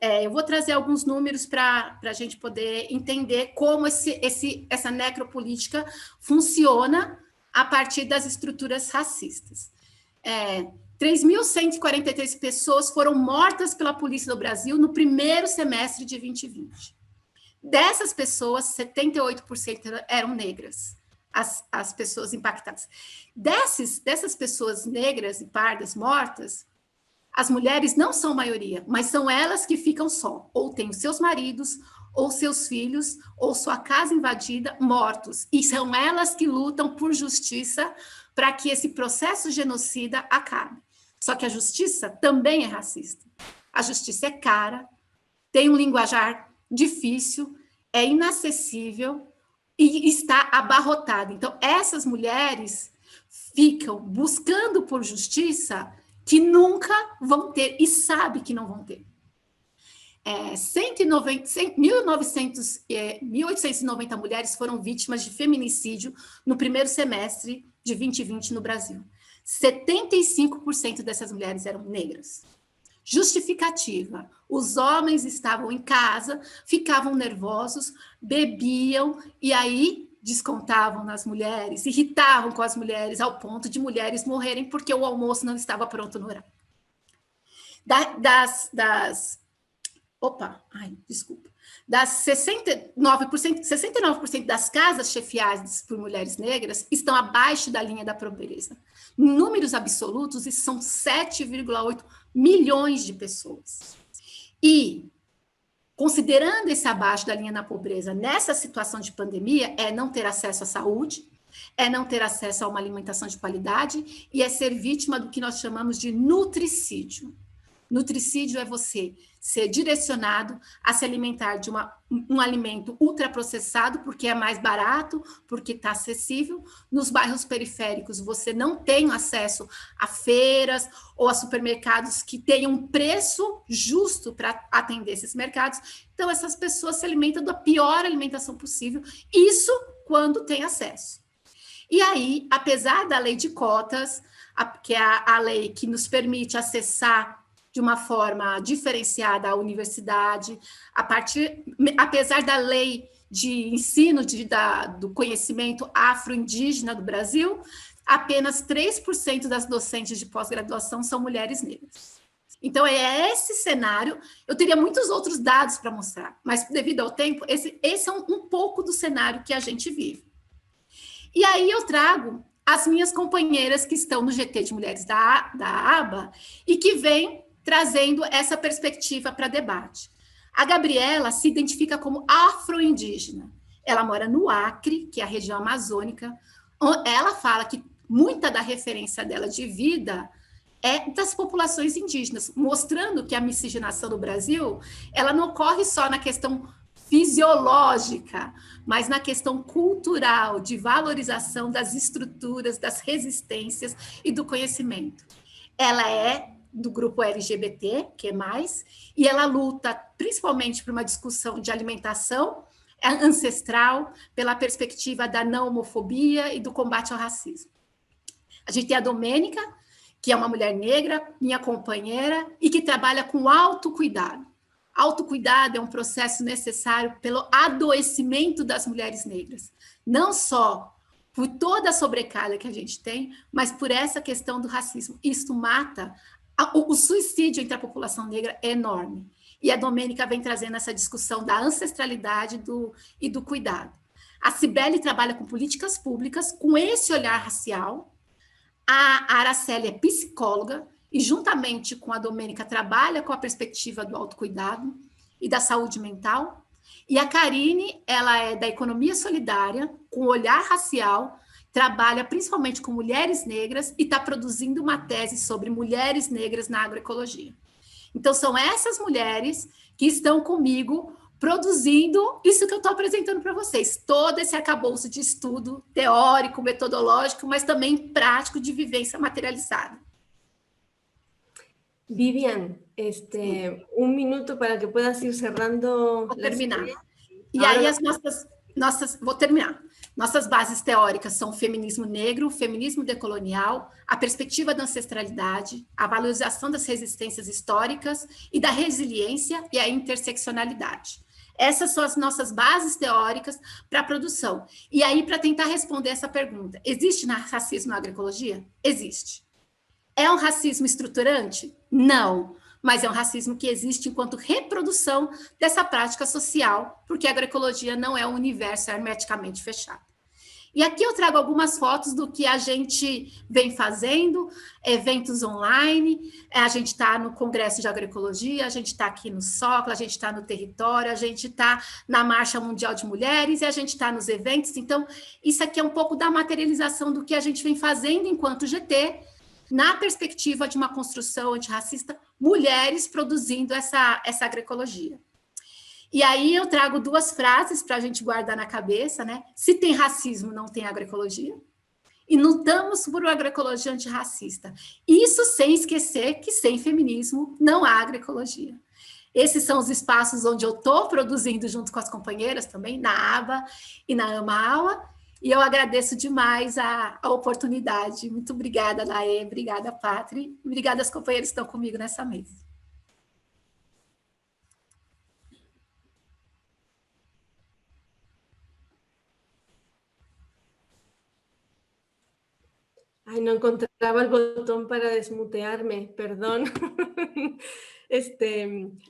S4: Eu vou trazer alguns números para a gente poder entender como essa necropolítica funciona a partir das estruturas racistas. 3.143 pessoas foram mortas pela polícia do Brasil no primeiro semestre de 2020. Dessas pessoas, 78% eram negras, as pessoas impactadas. Dessas pessoas negras e pardas mortas, as mulheres não são maioria, mas são elas que ficam só, ou têm os seus maridos, ou seus filhos, ou sua casa invadida, mortos. E são elas que lutam por justiça para que esse processo genocida acabe. Só que a justiça também é racista. A justiça é cara, tem um linguajar difícil, é inacessível e está abarrotada. Então, essas mulheres ficam buscando por justiça que nunca vão ter e sabem que não vão ter. 1.890 mulheres foram vítimas de feminicídio no primeiro semestre de 2020 no Brasil. 75% dessas mulheres eram negras. Justificativa: os homens estavam em casa, ficavam nervosos, bebiam e aí descontavam nas mulheres, irritavam com as mulheres ao ponto de mulheres morrerem porque o almoço não estava pronto no horário. Das 69% das casas chefiadas por mulheres negras estão abaixo da linha da pobreza. Em números absolutos, isso são 7,8 milhões de pessoas. E, considerando esse abaixo da linha da pobreza nessa situação de pandemia, é não ter acesso à saúde, é não ter acesso a uma alimentação de qualidade e é ser vítima do que nós chamamos de nutricídio. Nutricídio é você ser direcionado a se alimentar de um alimento ultraprocessado, porque é mais barato, porque está acessível. Nos bairros periféricos, você não tem acesso a feiras ou a supermercados que tenham um preço justo para atender esses mercados. Então, essas pessoas se alimentam da pior alimentação possível, isso quando tem acesso. E aí, apesar da lei de cotas, que é a lei que nos permite acessar de uma forma diferenciada à universidade, apesar da lei de ensino do conhecimento afro-indígena do Brasil, apenas 3% das docentes de pós-graduação são mulheres negras. Então, é esse cenário. Eu teria muitos outros dados para mostrar, mas devido ao tempo, esse é um pouco do cenário que a gente vive. E aí eu trago as minhas companheiras que estão no GT de Mulheres da ABA e que vêm trazendo essa perspectiva para debate. A Gabriela se identifica como afro-indígena. Ela mora no Acre, que é a região amazônica. Ela fala que muita da referência dela de vida é das populações indígenas, mostrando que a miscigenação do Brasil, ela não ocorre só na questão fisiológica, mas na questão cultural, de valorização das estruturas, das resistências e do conhecimento. Ela é do grupo LGBT, que é mais, e ela luta principalmente por uma discussão de alimentação ancestral, pela perspectiva da não homofobia e do combate ao racismo. A gente tem a Domênica, que é uma mulher negra, minha companheira, e que trabalha com autocuidado. Autocuidado é um processo necessário pelo adoecimento das mulheres negras, não só por toda a sobrecarga que a gente tem, mas por essa questão do racismo. Isso mata. O suicídio entre a população negra é enorme. E a Domênica vem trazendo essa discussão da ancestralidade e do cuidado. A Cibele trabalha com políticas públicas, com esse olhar racial. A Araceli é psicóloga e, juntamente com a Domênica, trabalha com a perspectiva do autocuidado e da saúde mental. E a Karine, ela é da economia solidária, com olhar racial, trabalha principalmente com mulheres negras e está produzindo uma tese sobre mulheres negras na agroecologia. Então, são essas mulheres que estão comigo produzindo isso que eu estou apresentando para vocês, todo esse arcabouço de estudo teórico, metodológico, mas também prático de vivência materializada.
S2: Vivian, un minuto para que puedas ir cerrando.
S4: Vou terminar. E aí as vou terminar. Nossas bases teóricas são o feminismo negro, o feminismo decolonial, a perspectiva da ancestralidade, a valorização das resistências históricas e da resiliência e a interseccionalidade. Essas são as nossas bases teóricas para a produção. E aí, para tentar responder essa pergunta, existe racismo na agroecologia? Existe. É um racismo estruturante? Não. Mas é um racismo que existe enquanto reprodução dessa prática social, porque a agroecologia não é um universo hermeticamente fechado. E aqui eu trago algumas fotos do que a gente vem fazendo, eventos online, a gente está no Congresso de Agroecologia, a gente está aqui no SOCLA, a gente está no território, a gente está na Marcha Mundial de Mulheres e a gente está nos eventos. Então, isso aqui é um pouco da materialização do que a gente vem fazendo enquanto GT, na perspectiva de uma construção antirracista, mulheres produzindo essa agroecologia. E aí eu trago duas frases para a gente guardar na cabeça, né? Se tem racismo, não tem agroecologia. E lutamos por uma agroecologia antirracista. Isso sem esquecer que sem feminismo não há agroecologia. Esses são os espaços onde eu estou produzindo junto com as companheiras também, na ABA e na AMA-AUA. E eu agradeço demais a oportunidade. Muito obrigada, Laê, obrigada, Patri, obrigada às companheiras que estão comigo nessa mesa.
S2: Ay, no encontraba el botón para desmutearme, perdón.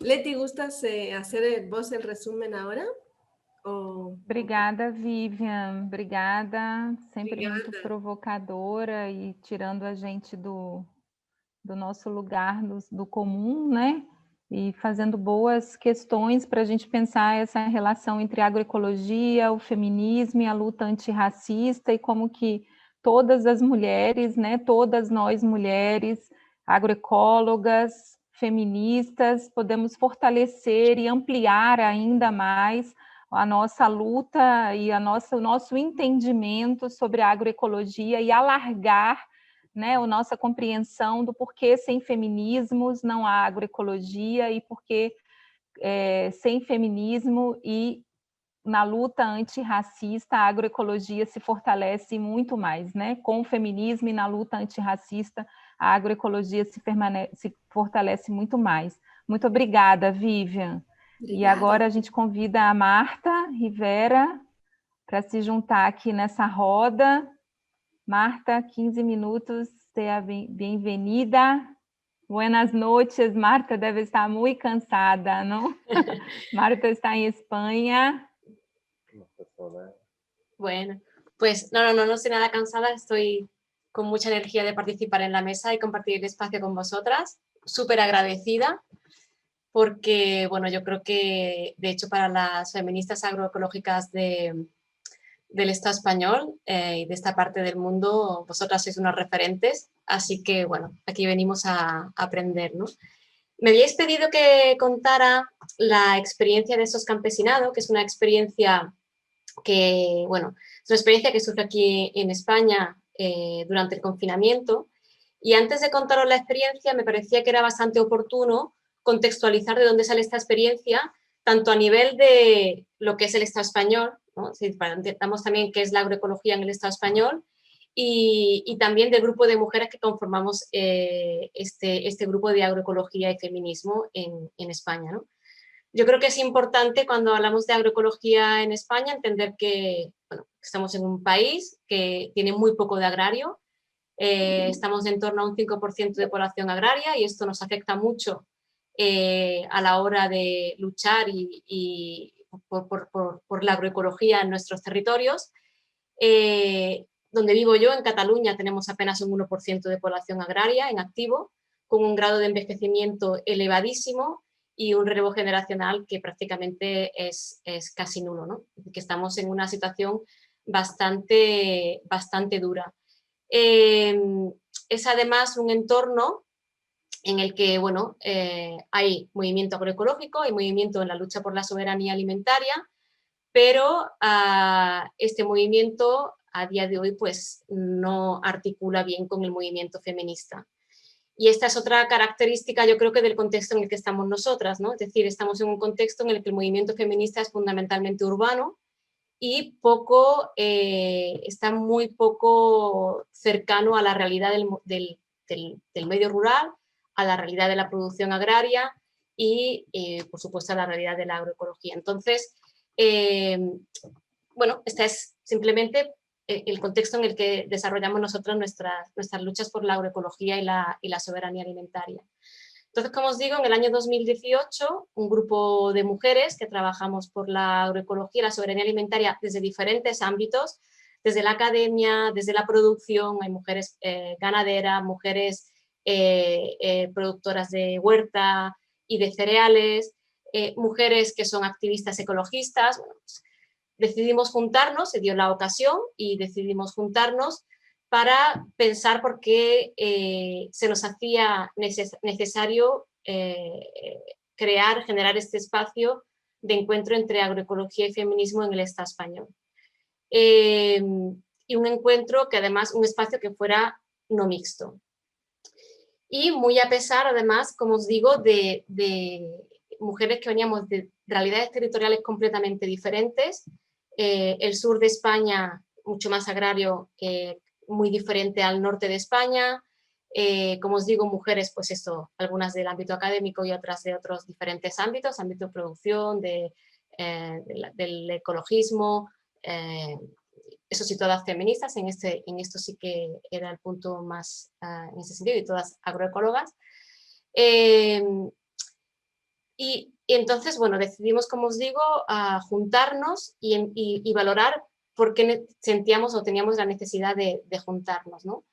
S2: Leti, ¿gustas hacer vos el resumen ahora?
S1: Obrigada, Vivian. Obrigada. Sempre
S2: Obrigada.
S1: muito provocadora e tirando a gente do nosso lugar, do comum, né? E fazendo boas questões para a gente pensar essa relação entre a agroecologia, o feminismo e a luta antirracista e como que todas as mulheres, né, todas nós mulheres, agroecólogas, feministas, podemos fortalecer e ampliar ainda mais a nossa luta e o nosso entendimento sobre a agroecologia e alargar, né, a nossa compreensão do porquê sem feminismos não há agroecologia e porquê sem feminismo e na luta antirracista, a agroecologia se fortalece muito mais, né? Com o feminismo e na luta antirracista, a agroecologia se fortalece muito mais. Muito obrigada, Vivian. Obrigada. E agora a gente convida a Marta Rivera para se juntar aqui nessa roda. Marta, 15 minutos, seja bem-vinda. Buenas noches, Marta debe estar muy cansada, ¿no? Marta está en España.
S5: Bueno, pues no estoy nada cansada, estoy con mucha energía de participar en la mesa y compartir el espacio con vosotras, súper agradecida, porque, bueno, yo creo que, de hecho, para las feministas agroecológicas del Estado español y de esta parte del mundo, vosotras sois unos referentes, así que, bueno, aquí venimos a aprender, ¿no? Me habíais pedido que contara la experiencia de SOS Campesinado, que es una experiencia que, bueno, es una experiencia que surge aquí en España durante el confinamiento, y antes de contaros la experiencia me parecía que era bastante oportuno contextualizar de dónde sale esta experiencia, tanto a nivel de lo que es el Estado español, ¿no? Si entendamos también qué es la agroecología en el Estado español, y también del grupo de mujeres que conformamos este grupo de agroecología y feminismo en España, ¿no? Yo creo que es importante cuando hablamos de agroecología en España entender que, bueno, estamos en un país que tiene muy poco de agrario, estamos en torno a un 5% de población agraria y esto nos afecta mucho a la hora de luchar por la agroecología en nuestros territorios. Donde vivo yo, en Cataluña, tenemos apenas un 1% de población agraria en activo, con un grado de envejecimiento elevadísimo y un relevo generacional que prácticamente es casi nulo, ¿no? Que estamos en una situación bastante dura. Es además un entorno en el que, bueno, hay movimiento agroecológico, hay movimiento en la lucha por la soberanía alimentaria, pero este movimiento a día de hoy pues no articula bien con el movimiento feminista. Y esta es otra característica, yo creo que del contexto en el que estamos nosotras, ¿no? Es decir, estamos en un contexto en el que el movimiento feminista es fundamentalmente urbano y está muy poco cercano a la realidad del medio rural, a la realidad de la producción agraria y, por supuesto, a la realidad de la agroecología. Entonces, bueno, este es simplemente el contexto en el que desarrollamos nosotros nuestras luchas por la agroecología y la soberanía alimentaria. Entonces, como os digo, en el año 2018, un grupo de mujeres que trabajamos por la agroecología y la soberanía alimentaria desde diferentes ámbitos, desde la academia, desde la producción, hay mujeres ganaderas, mujeres productoras de huerta y de cereales, mujeres que son activistas ecologistas. Bueno, pues, decidimos juntarnos, se dio la ocasión y decidimos juntarnos para pensar por qué se nos hacía necesario generar este espacio de encuentro entre agroecología y feminismo en el Estado español. Y un encuentro que además, un espacio que fuera no mixto. Y muy a pesar, además, como os digo, de mujeres que veníamos de realidades territoriales completamente diferentes, el sur de España mucho más agrario, muy diferente al norte de España, como os digo, mujeres, pues esto, algunas del ámbito académico y otras de otros diferentes ámbitos, ámbito de producción, del ecologismo, eso sí, todas feministas, en esto sí que era el punto más en ese sentido, y todas agroecólogas. Y entonces, bueno, decidimos, como os digo, juntarnos y valorar por qué sentíamos o teníamos la necesidad de juntarnos, ¿no?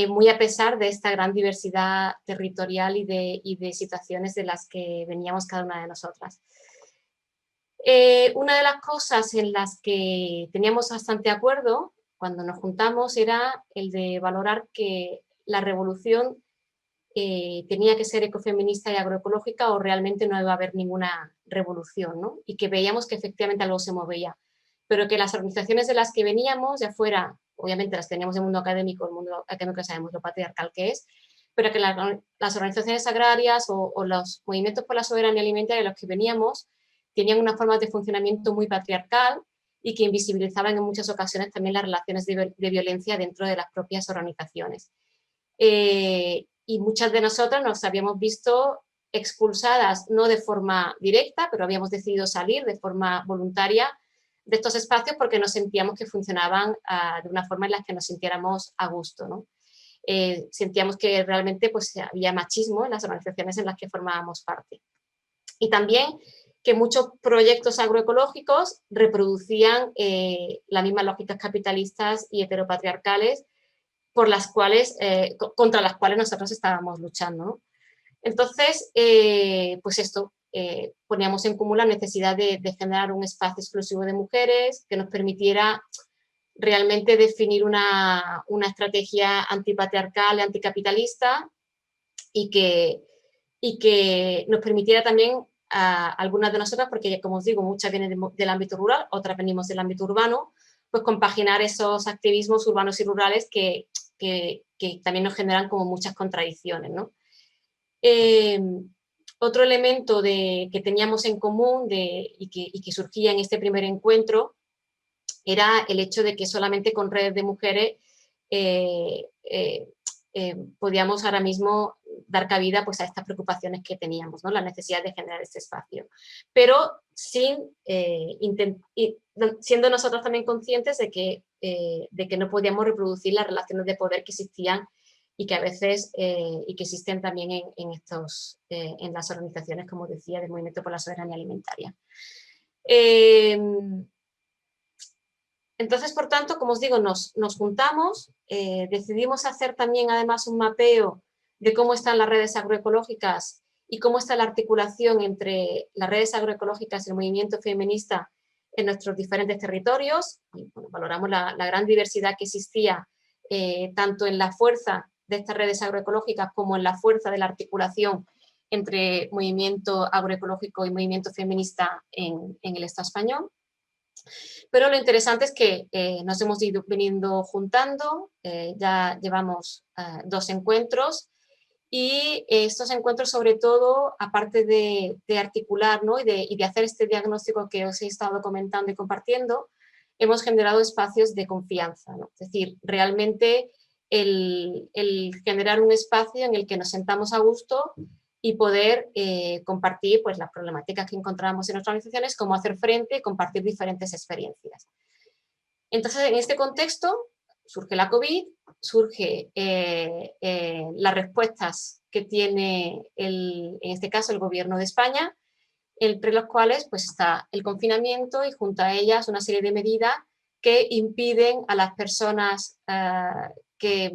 S5: Muy a pesar de esta gran diversidad territorial y de situaciones de las que veníamos cada una de nosotras. Una de las cosas en las que teníamos bastante acuerdo cuando nos juntamos era el de valorar que la revolución tenía que ser ecofeminista y agroecológica o realmente no iba a haber ninguna revolución, ¿no? Y que veíamos que efectivamente algo se movía, pero que las organizaciones de las que veníamos, ya fuera, obviamente las teníamos en el mundo académico, sabemos lo patriarcal que es, pero que las organizaciones agrarias o los movimientos por la soberanía alimentaria de los que veníamos tenían una forma de funcionamiento muy patriarcal y que invisibilizaban en muchas ocasiones también las relaciones de violencia dentro de las propias organizaciones. Y muchas de nosotras nos habíamos visto expulsadas, no de forma directa, pero habíamos decidido salir de forma voluntaria de estos espacios porque nos sentíamos que funcionaban de una forma en la que nos sintiéramos a gusto, ¿no? Sentíamos que realmente pues, había machismo en las organizaciones en las que formábamos parte. Y también que muchos proyectos agroecológicos reproducían las mismas lógicas capitalistas y heteropatriarcales contra las cuales nosotros estábamos luchando, ¿no? Entonces, pues esto, poníamos en común la necesidad de generar un espacio exclusivo de mujeres que nos permitiera realmente definir una estrategia antipatriarcal y anticapitalista y que nos permitiera también a algunas de nosotras, porque como os digo, muchas vienen del ámbito rural, otras venimos del ámbito urbano, pues compaginar esos activismos urbanos y rurales que también nos generan como muchas contradicciones, ¿no? Otro elemento que teníamos en común y que surgía en este primer encuentro era el hecho de que solamente con redes de mujeres podíamos ahora mismo dar cabida pues, a estas preocupaciones que teníamos, ¿no? La necesidad de generar este espacio. Pero siendo nosotros también conscientes de que no podíamos reproducir las relaciones de poder que existían y que a veces y que existen también en las organizaciones, como decía, del Movimiento por la Soberanía Alimentaria. Entonces, por tanto, como os digo, nos juntamos, decidimos hacer también además un mapeo de cómo están las redes agroecológicas y cómo está la articulación entre las redes agroecológicas y el movimiento feminista en nuestros diferentes territorios. Y, bueno, valoramos la gran diversidad que existía tanto en la fuerza de estas redes agroecológicas como en la fuerza de la articulación entre movimiento agroecológico y movimiento feminista en el Estado español. Pero lo interesante es que nos hemos ido veniendo juntando, ya llevamos 2 encuentros, y estos encuentros sobre todo, aparte de articular, ¿no? y de hacer este diagnóstico que os he estado comentando y compartiendo, hemos generado espacios de confianza, ¿no? Es decir, realmente el generar un espacio en el que nos sentamos a gusto y poder compartir pues, las problemáticas que encontramos en nuestras organizaciones, cómo hacer frente y compartir diferentes experiencias. Entonces, en este contexto surge la COVID, surge las respuestas que tiene, en este caso, el Gobierno de España, entre los cuales pues, está el confinamiento y junto a ellas una serie de medidas que impiden a las personas que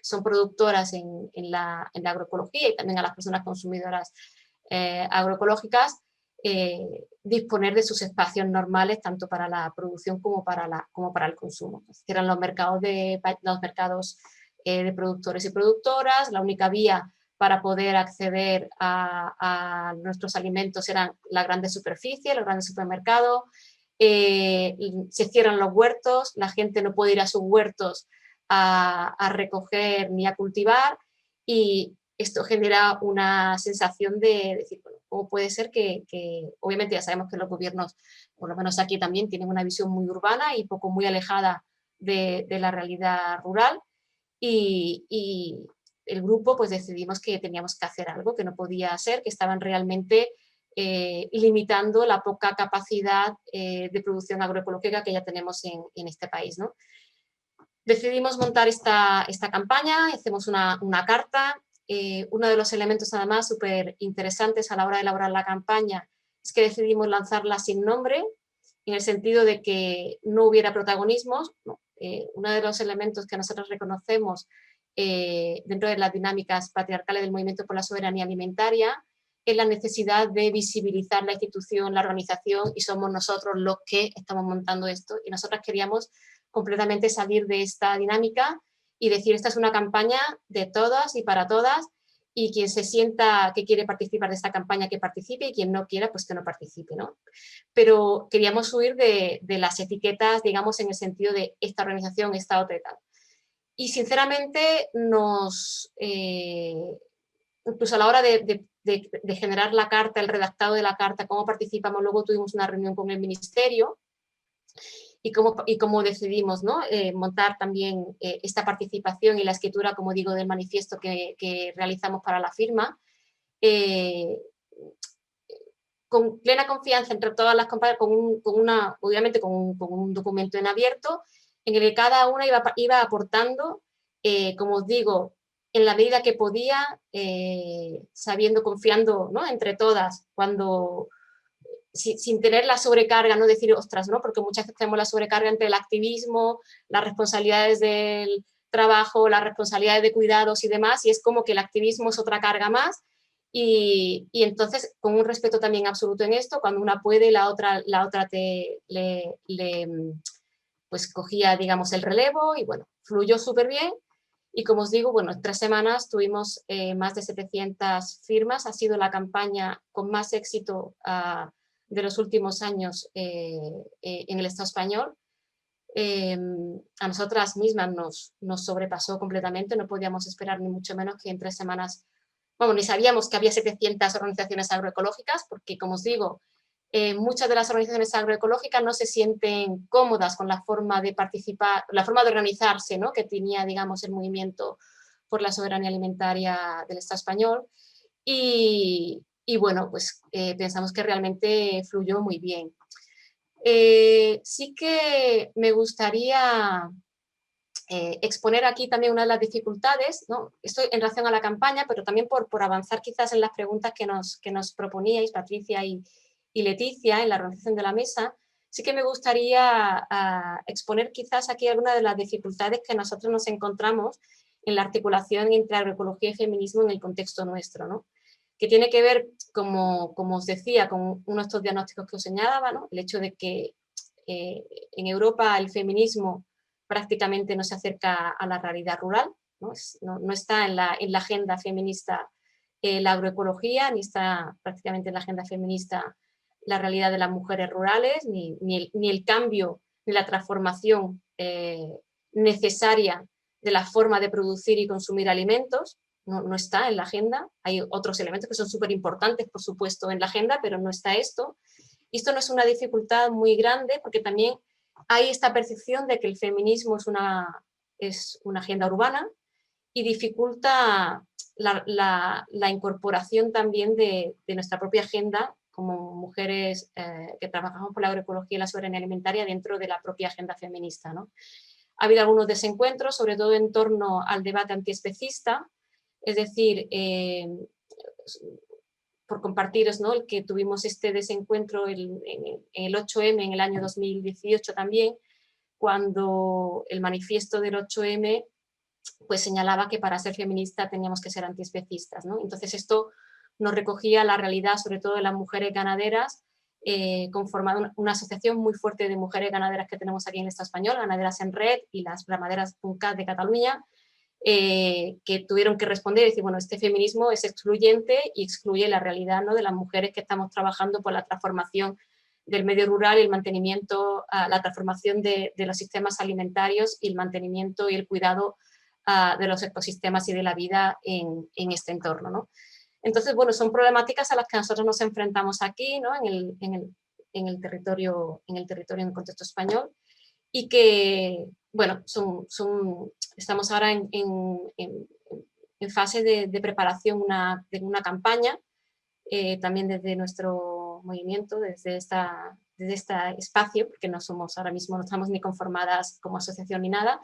S5: son productoras en la agroecología y también a las personas consumidoras agroecológicas disponer de sus espacios normales tanto para la producción como para el consumo. Cierran los mercados de productores y productoras, la única vía para poder acceder a nuestros alimentos eran las grandes superficies, los grandes supermercados, se cierran los huertos, la gente no puede ir a sus huertos a recoger ni a cultivar, y esto genera una sensación de decir, bueno, ¿cómo puede ser que obviamente ya sabemos que los gobiernos, por lo menos aquí también, tienen una visión muy urbana y poco muy alejada de la realidad rural, y el grupo pues decidimos que teníamos que hacer algo, que no podía ser, que estaban realmente limitando la poca capacidad de producción agroecológica que ya tenemos en este país, ¿no? Decidimos montar esta campaña, hacemos una carta. Uno de los elementos además súper interesantes a la hora de elaborar la campaña es que decidimos lanzarla sin nombre, en el sentido de que no hubiera protagonismos. No. Uno de los elementos que nosotros reconocemos dentro de las dinámicas patriarcales del movimiento por la soberanía alimentaria es la necesidad de visibilizar la institución, la organización, y somos nosotros los que estamos montando esto, y nosotras queríamos completamente salir de esta dinámica y decir, esta es una campaña de todas y para todas, y quien se sienta que quiere participar de esta campaña, que participe, y quien no quiera, pues que no participe, ¿no? Pero queríamos huir de las etiquetas, digamos, en el sentido de esta organización, esta otra y tal. Y sinceramente incluso a la hora de generar la carta, el redactado de la carta, cómo participamos, luego tuvimos una reunión con el ministerio, y cómo decidimos, ¿no? Montar también esta participación y la escritura, como digo, del manifiesto que realizamos para la firma, con plena confianza entre todas las compañeras, obviamente con un documento en abierto, en el que cada una iba aportando, como os digo, en la medida que podía, sabiendo, confiando, ¿no? Entre todas, sin tener la sobrecarga, no decir, ostras, ¿no? Porque muchas veces tenemos la sobrecarga entre el activismo, las responsabilidades del trabajo, las responsabilidades de cuidados y demás, y es como que el activismo es otra carga más, y entonces con un respeto también absoluto en esto, cuando una puede, la otra pues cogía, digamos, el relevo, y bueno, fluyó súper bien. Y como os digo, bueno, en 3 semanas tuvimos más de 700 firmas, ha sido la campaña con más éxito de los últimos años en el Estado español. A nosotras mismas nos sobrepasó completamente, no podíamos esperar ni mucho menos que en 3 semanas, bueno, ni sabíamos que había 700 organizaciones agroecológicas, porque como os digo, muchas de las organizaciones agroecológicas no se sienten cómodas con la forma de participar, la forma de organizarse, ¿no? Que tenía, digamos, el movimiento por la soberanía alimentaria del Estado español, y bueno, pues pensamos que realmente fluyó muy bien. Sí que me gustaría exponer aquí también una de las dificultades, ¿no? Esto en relación a la campaña, pero también por avanzar quizás en las preguntas que nos proponíais, Patricia y Leticia, en la organización de la mesa. Sí que me gustaría exponer quizás aquí algunas de las dificultades que nosotros nos encontramos en la articulación entre agroecología y feminismo en el contexto nuestro, ¿no? Que tiene que ver, como os decía, con uno de estos diagnósticos que os señalaba, ¿no? El hecho de que en Europa el feminismo prácticamente no se acerca a la realidad rural, ¿no? No está en la agenda feminista la agroecología, ni está prácticamente en la agenda feminista la realidad de las mujeres rurales, ni el cambio, ni la transformación necesaria de la forma de producir y consumir alimentos. No está en la agenda. Hay otros elementos que son súper importantes, por supuesto, en la agenda, pero no está esto. Y esto no es una dificultad muy grande, porque también hay esta percepción de que el feminismo es una agenda urbana y dificulta la incorporación también de nuestra propia agenda como mujeres que trabajamos por la agroecología y la soberanía alimentaria dentro de la propia agenda feminista, ¿no? Ha habido algunos desencuentros, sobre todo en torno al debate antiespecista, es decir, por compartiros, ¿no?, el que tuvimos este desencuentro en el 8M en el año 2018 también, cuando el manifiesto del 8M pues señalaba que para ser feminista teníamos que ser antiespecistas, ¿no? Entonces esto nos recogía la realidad, sobre todo de las mujeres ganaderas, conformando una asociación muy fuerte de mujeres ganaderas que tenemos aquí en el Estado español, Ganaderas en Red y las Ramaderes PUNCAT de Cataluña, que tuvieron que responder y decir, bueno, este feminismo es excluyente y excluye la realidad, ¿no?, de las mujeres que estamos trabajando por la transformación del medio rural y el mantenimiento, la transformación de los sistemas alimentarios y el mantenimiento y el cuidado de los ecosistemas y de la vida en este entorno, ¿no? Entonces, bueno, son problemáticas a las que nosotros nos enfrentamos aquí, ¿no?, en el territorio, en el contexto español, y que, bueno, estamos ahora en fase de preparación de una campaña, también desde nuestro movimiento, desde este espacio, porque no somos ahora mismo, no estamos ni conformadas como asociación ni nada,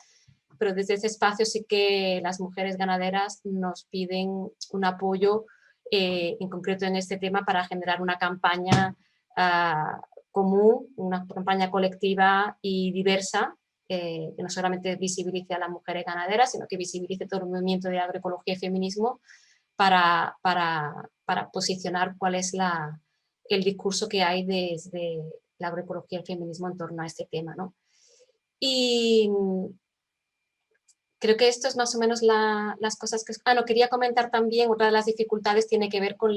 S5: pero desde ese espacio sí que las mujeres ganaderas nos piden un apoyo, en concreto en este tema, para generar una campaña común, una campaña colectiva y diversa, que no solamente visibilice a las mujeres ganaderas, sino que visibilice todo el movimiento de agroecología y feminismo para posicionar cuál es el discurso que hay desde la agroecología y el feminismo en torno a este tema, ¿no? Y creo que esto es más o menos las cosas que... no, quería comentar también, otra de las dificultades tiene que ver con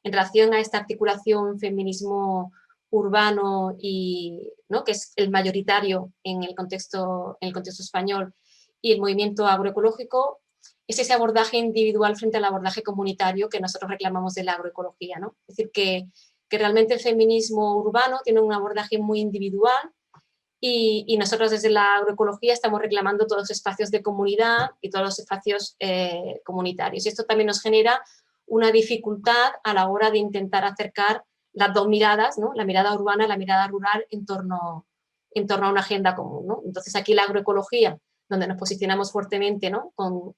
S5: en relación a esta articulación feminismo urbano y, ¿no?, que es el mayoritario en el contexto español, y el movimiento agroecológico, es ese abordaje individual frente al abordaje comunitario que nosotros reclamamos de la agroecología, ¿no? Es decir, que realmente el feminismo urbano tiene un abordaje muy individual, y nosotros desde la agroecología estamos reclamando todos los espacios de comunidad y todos los espacios comunitarios. Y esto también nos genera una dificultad a la hora de intentar acercar las dos miradas, ¿no?, la mirada urbana y la mirada rural en torno a una agenda común, ¿no? Entonces aquí la agroecología, donde nos posicionamos fuertemente, ¿no?, con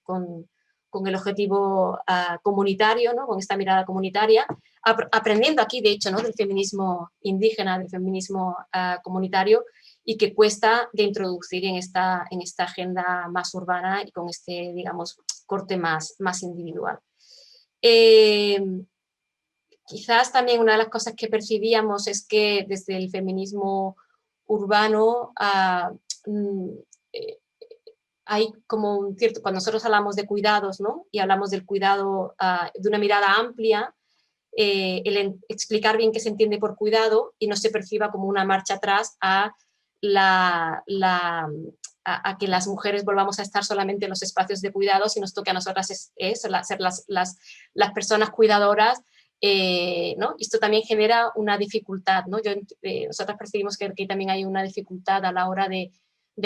S5: el objetivo comunitario, ¿no?, con esta mirada comunitaria, aprendiendo aquí, de hecho, ¿no?, del feminismo indígena, del feminismo comunitario, y que cuesta de introducir en esta agenda más urbana y con este, digamos, corte más individual. Quizás también una de las cosas que percibíamos es que desde el feminismo urbano hay como un cierto, cuando nosotros hablamos de cuidados, ¿no?, y hablamos del cuidado de una mirada amplia, el explicar bien qué se entiende por cuidado y no se perciba como una marcha atrás a que las mujeres volvamos a estar solamente en los espacios de cuidado, si nos toca a nosotras ser las personas cuidadoras, ¿no? Esto también genera una dificultad, ¿no? Nosotras percibimos que aquí también hay una dificultad a la hora de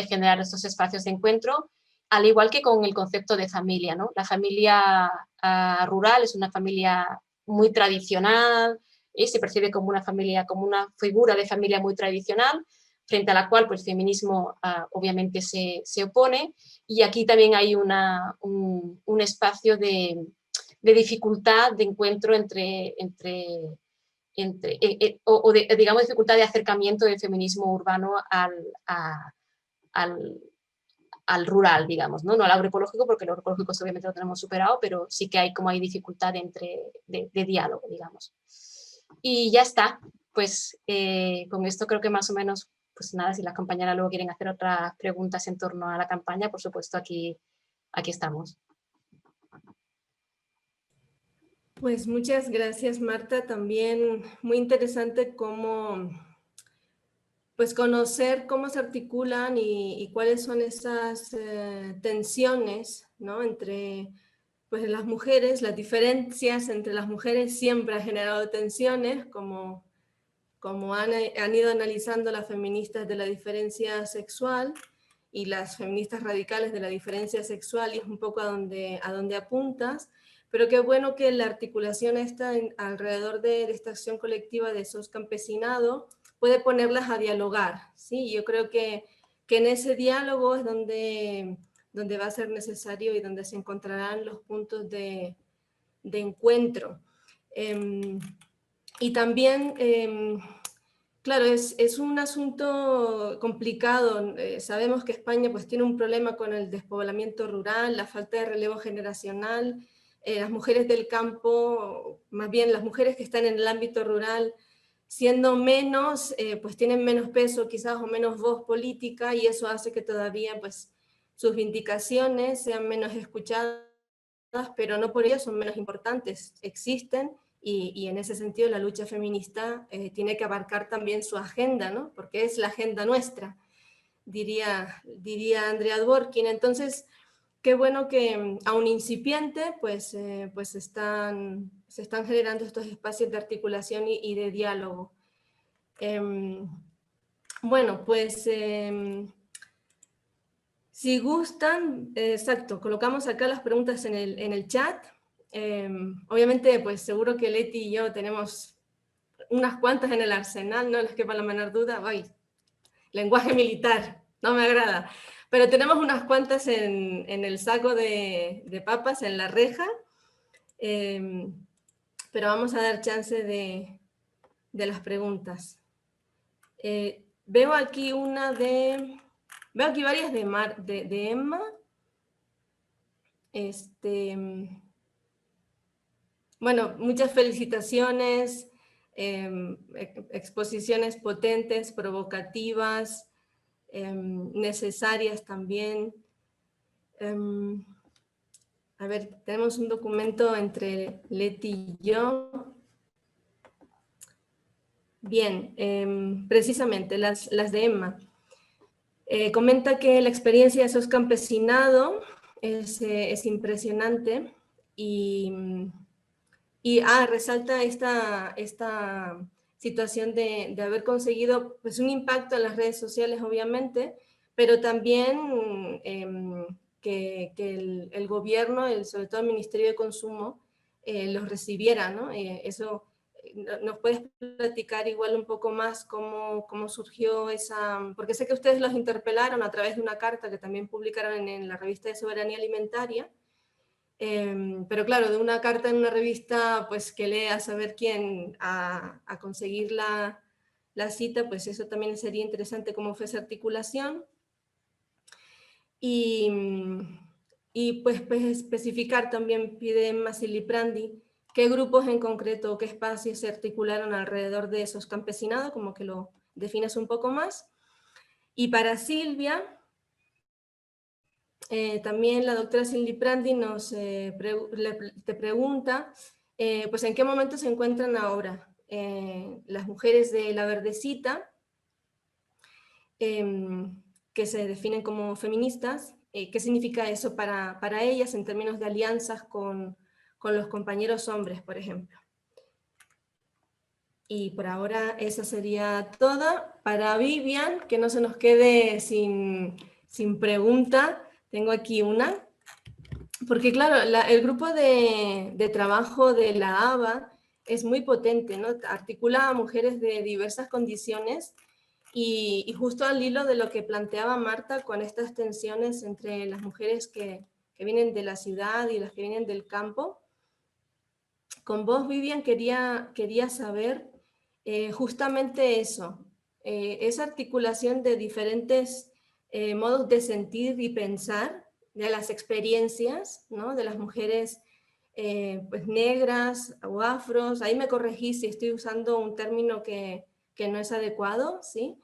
S5: generar estos espacios de encuentro, al igual que con el concepto de familia, ¿no? La familia rural es una familia muy tradicional, se percibe como una familia, como una figura de familia muy tradicional, frente a la cual pues, el feminismo obviamente se opone, y aquí también hay un espacio de dificultad de encuentro digamos, dificultad de acercamiento del feminismo urbano al rural, digamos, ¿no? No al agroecológico, porque el agroecológico obviamente lo tenemos superado, pero sí que hay dificultad de diálogo, digamos. Y ya está, pues con esto creo que más o menos, pues nada, si las compañeras luego quieren hacer otras preguntas en torno a la campaña, por supuesto aquí aquí estamos.
S2: Pues muchas gracias, Marta. También muy interesante cómo, pues conocer cómo se articulan y cuáles son esas tensiones, ¿no? Entre pues, las mujeres, las diferencias entre las mujeres siempre han generado tensiones, como han ido analizando las feministas de la diferencia sexual y las feministas radicales de la diferencia sexual, y es un poco a donde apuntas, pero qué bueno que la articulación está alrededor de esta acción colectiva de SOS Campesinado puede ponerlas a dialogar, ¿sí? Yo creo que en ese diálogo es donde va a ser necesario y donde se encontrarán los puntos de encuentro. Y también, claro, es un asunto complicado. Sabemos que España pues, tiene un problema con el despoblamiento rural, la falta de relevo generacional. Las mujeres del campo, más bien las mujeres que están en el ámbito rural, siendo menos, pues tienen menos peso quizás o menos voz política, y eso hace que todavía pues, sus vindicaciones sean menos escuchadas, pero no por ello son menos importantes, existen, y en ese sentido la lucha feminista tiene que abarcar también su agenda, ¿no? Porque es la agenda nuestra, diría Andrea Dworkin. Entonces, qué bueno que aún incipiente, pues se están generando estos espacios de articulación y de diálogo. Bueno, pues si gustan, exacto, colocamos acá las preguntas en el chat. Obviamente, pues seguro que Leti y yo tenemos unas cuantas en el arsenal, no les quepa la menor duda. Ay, lenguaje militar, no me agrada. Pero tenemos unas cuantas en el saco de papas, en la reja. Pero vamos a dar chance de las preguntas. Veo aquí veo aquí varias de Emma. Bueno, muchas felicitaciones, exposiciones potentes, provocativas, necesarias también. A ver, tenemos un documento entre Leti y yo. Bien, precisamente las de Emma. Comenta que la experiencia de SOS Campesinado es impresionante y resalta esta situación de haber conseguido pues, un impacto en las redes sociales, obviamente, pero también que el gobierno, sobre todo el Ministerio de Consumo, los recibiera, ¿no? Eso, ¿nos puedes platicar igual un poco más cómo surgió esa...? Porque sé que ustedes los interpelaron a través de una carta que también publicaron en la revista de Soberanía Alimentaria, pero claro, de una carta en una revista, pues que lee a saber quién a conseguir la cita, pues eso también sería interesante cómo fue esa articulación. Y pues especificar también, pide Massi Liprandi, qué grupos en concreto o qué espacios se articularon alrededor de SOS Campesinado, como que lo defines un poco más. Y para Silvia, también la doctora Cindy Prandi te pregunta, pues en qué momento se encuentran ahora las mujeres de La Verdecita, que se definen como feministas, qué significa eso para ellas en términos de alianzas con los compañeros hombres, por ejemplo. Y por ahora esa sería toda. Para Vivian, que no se nos quede sin pregunta, tengo aquí una, porque claro, el grupo de trabajo de la ABA es muy potente, ¿no? Articula a mujeres de diversas condiciones y justo al hilo de lo que planteaba Marta con estas tensiones entre las mujeres que vienen de la ciudad y las que vienen del campo. Con vos, Vivian, quería saber justamente eso, esa articulación de diferentes modos de sentir y pensar, de las experiencias, ¿no? De las mujeres pues negras o afros. Ahí me corregí si estoy usando un término que no es adecuado, ¿sí?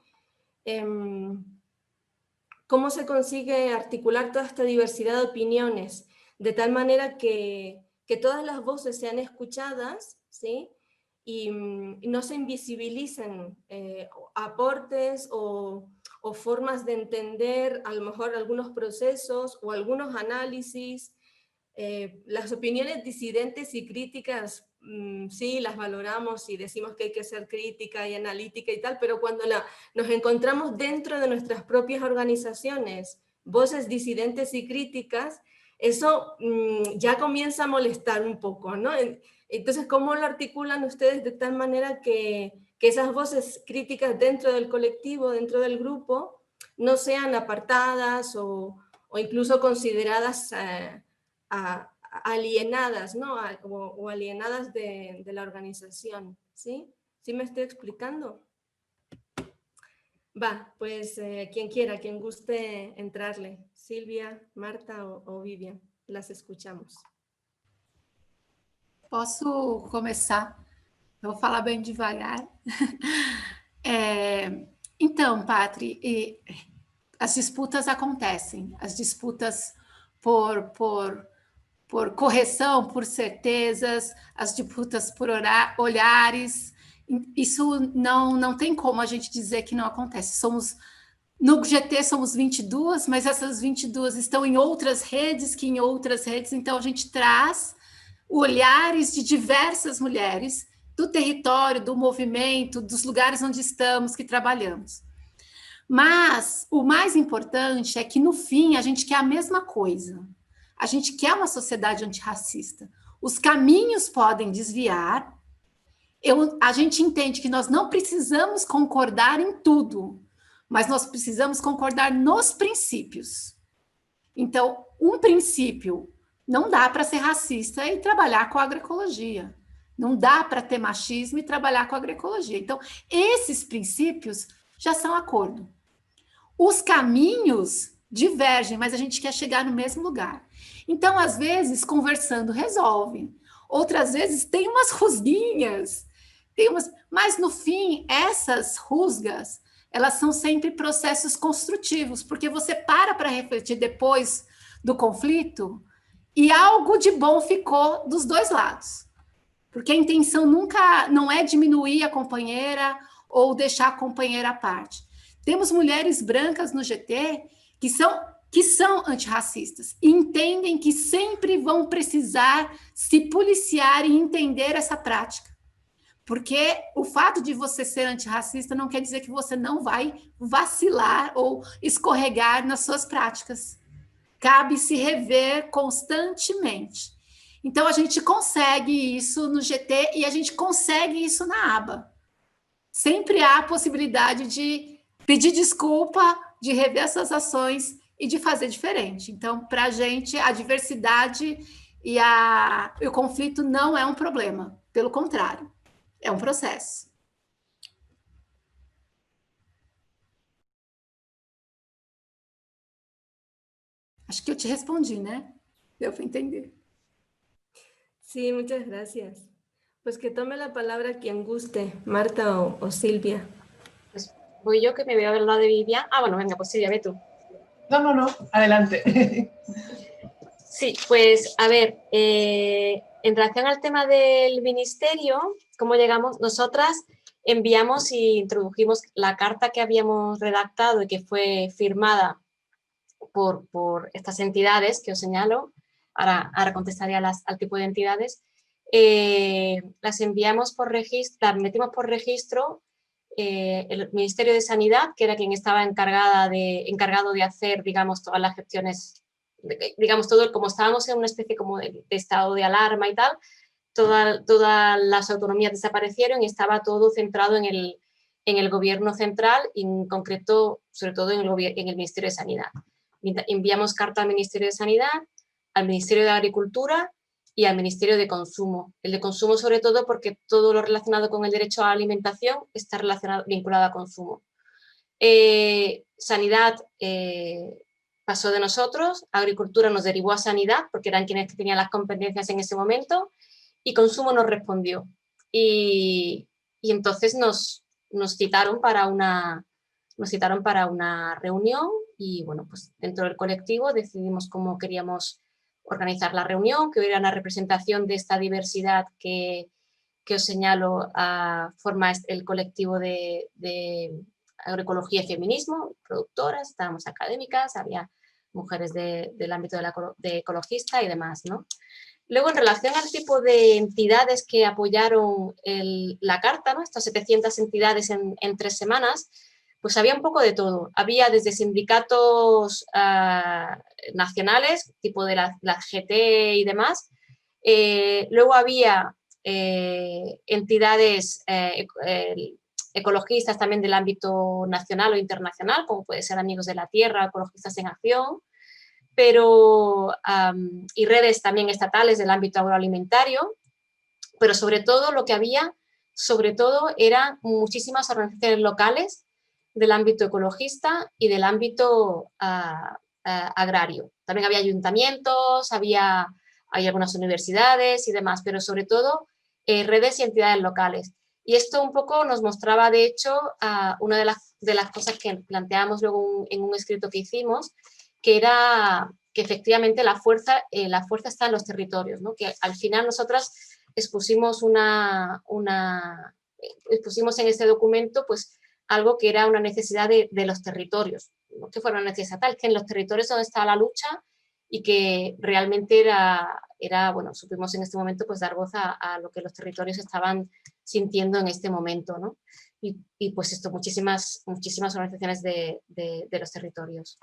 S2: cómo se consigue articular toda esta diversidad de opiniones, de tal manera que todas las voces sean escuchadas, ¿sí? Y no se invisibilicen aportes o formas de entender a lo mejor algunos procesos o algunos análisis. Las opiniones disidentes y críticas, sí, las valoramos y decimos que hay que ser crítica y analítica y tal, pero cuando nos encontramos dentro de nuestras propias organizaciones, voces disidentes y críticas, eso ya comienza a molestar un poco, ¿no? Entonces, ¿cómo lo articulan ustedes de tal manera que esas voces críticas dentro del colectivo, dentro del grupo, no sean apartadas o incluso consideradas alienadas, ¿no? O alienadas de la organización, ¿sí? ¿Sí me estoy explicando? Va, pues quien quiera, quien guste entrarle. Silvia, Marta o Vivian, las escuchamos.
S4: Posso começar? Eu vou falar bem devagar. Então, Patri, as disputas acontecem, as disputas por correção, por certezas, as disputas por olhares. Isso não tem como a gente dizer que não acontece. No GT somos 22, mas essas 22 estão em outras redes, que em outras redes, então a gente traz olhares de diversas mulheres do território, do movimento, dos lugares onde estamos, que trabalhamos. Mas o mais importante é que, no fim, a gente quer a mesma coisa. A gente quer uma sociedade antirracista. Os caminhos podem desviar. A gente entende que nós não precisamos concordar em tudo, mas nós precisamos concordar nos princípios. Então, um princípio, não dá para ser racista e trabalhar com a agroecologia. Não dá para ter machismo e trabalhar com a agroecologia. Então, esses princípios já são acordo. Os caminhos divergem, mas a gente quer chegar no mesmo lugar. Então, às vezes, conversando resolve. Outras vezes, tem umas rusguinhas. Mas, no fim, essas rusgas, elas são sempre processos construtivos, porque você para refletir depois do conflito e algo de bom ficou dos dois lados. Porque a intenção nunca não é diminuir a companheira ou deixar a companheira à parte. Temos mulheres brancas no GT que são antirracistas e entendem que sempre vão precisar se policiar e entender essa prática. Porque o fato de você ser antirracista não quer dizer que você não vai vacilar ou escorregar nas suas práticas. Cabe se rever constantemente. Então, a gente consegue isso no GT e a gente consegue isso na aba. Sempre há a possibilidade de pedir desculpa, de rever essas ações e de fazer diferente. Então, para a gente, a diversidade e o conflito não é um problema. Pelo contrário, é um processo. Acho que eu te respondi, né? Deu para entender.
S2: Sí, muchas gracias. Pues que tome la palabra quien guste, Marta o Silvia.
S5: Pues voy yo, que me voy a ver la de Vivian. Ah, bueno, venga, pues Silvia, ve tú.
S3: No, adelante.
S5: Sí, pues a ver, en relación al tema del ministerio, ¿cómo llegamos? Nosotras enviamos y introdujimos la carta que habíamos redactado y que fue firmada por estas entidades que os señalo. Ahora contestaré al tipo de entidades. Las enviamos por registro, las metimos por registro el Ministerio de Sanidad, que era quien estaba encargado de hacer, digamos, todas las gestiones, digamos, todo, como estábamos en una especie como de estado de alarma y tal, todas las autonomías desaparecieron y estaba todo centrado en el gobierno central y en concreto, sobre todo en el Ministerio de Sanidad. Enviamos carta al Ministerio de Sanidad, al Ministerio de Agricultura y al Ministerio de Consumo. El de Consumo sobre todo porque todo lo relacionado con el derecho a la alimentación está vinculado a consumo. Sanidad pasó de nosotros, Agricultura nos derivó a Sanidad porque eran quienes tenían las competencias en ese momento y Consumo nos respondió. Y entonces nos citaron para una reunión y bueno, pues dentro del colectivo decidimos cómo queríamos organizar la reunión, que hubiera una representación de esta diversidad que os señalo, forma el colectivo de agroecología y feminismo, productoras, estábamos académicas, había mujeres del ámbito de ecologista y demás, ¿no? Luego, en relación al tipo de entidades que apoyaron la carta, ¿no? Estas 700 entidades en 3 semanas, pues había un poco de todo. Había desde sindicatos nacionales, tipo de la GT y demás. Luego había entidades ecologistas también del ámbito nacional o internacional, como puede ser Amigos de la Tierra, Ecologistas en Acción, y redes también estatales del ámbito agroalimentario, pero sobre todo lo que había, eran muchísimas organizaciones locales del ámbito ecologista y del ámbito agrario. También había ayuntamientos, había algunas universidades y demás, pero sobre todo redes y entidades locales. Y esto un poco nos mostraba, de hecho, una de las cosas que planteamos luego en un escrito que hicimos, que era que efectivamente la fuerza está en los territorios, ¿no? Que al final nosotras expusimos en este documento pues algo que era una necesidad de los territorios, no que fuera una necesidad tal, que en los territorios donde está la lucha y que realmente era bueno, supimos en este momento pues dar voz a lo que los territorios estaban sintiendo en este momento, ¿no? Y pues esto, muchísimas organizaciones de los territorios.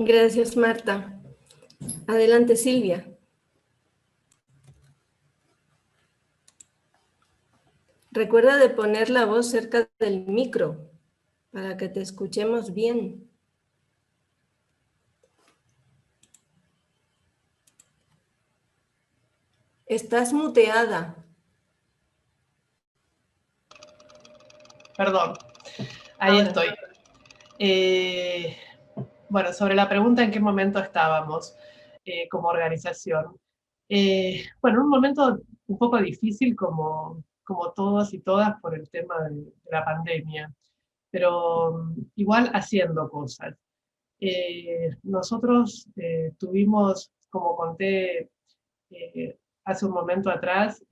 S2: Gracias, Marta. Adelante, Silvia. Recuerda de poner la voz cerca del micro para que te escuchemos bien. Estás muteada.
S3: Perdón, ahí
S2: Ahora.
S3: estoy. Bueno, sobre la pregunta en qué momento estábamos como organización. Bueno, un momento un poco difícil como todos y todas por el tema de la pandemia, pero igual haciendo cosas. Nosotros tuvimos, como conté hace un momento atrás,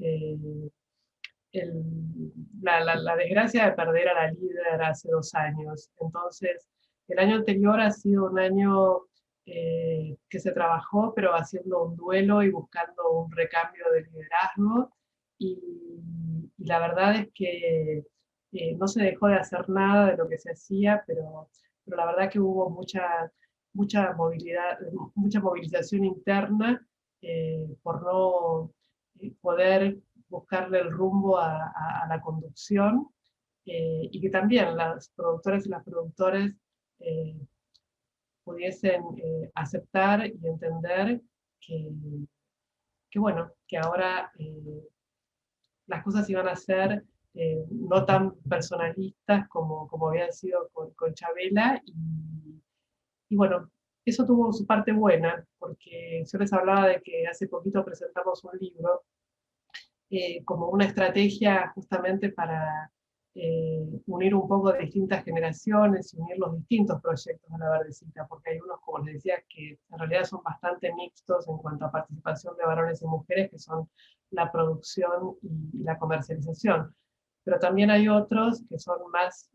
S3: la desgracia de perder a la líder hace 2 años. Entonces, el año anterior ha sido un año que se trabajó, pero haciendo un duelo y buscando un recambio de liderazgo. Y la verdad es que no se dejó de hacer nada de lo que se hacía, pero la verdad que hubo mucha movilización interna por no poder buscarle el rumbo a la conducción, y que también las productoras y las productores pudiesen aceptar y entender bueno, que ahora las cosas iban a ser no tan personalistas como habían sido con Chabela, y bueno, eso tuvo su parte buena, porque yo les hablaba de que hace poquito presentamos un libro como una estrategia justamente para unir un poco de distintas generaciones, unir los distintos proyectos de la Verdecita, porque hay unos, como les decía, que en realidad son bastante mixtos en cuanto a participación de varones y mujeres, que son la producción y la comercialización. Pero también hay otros que son más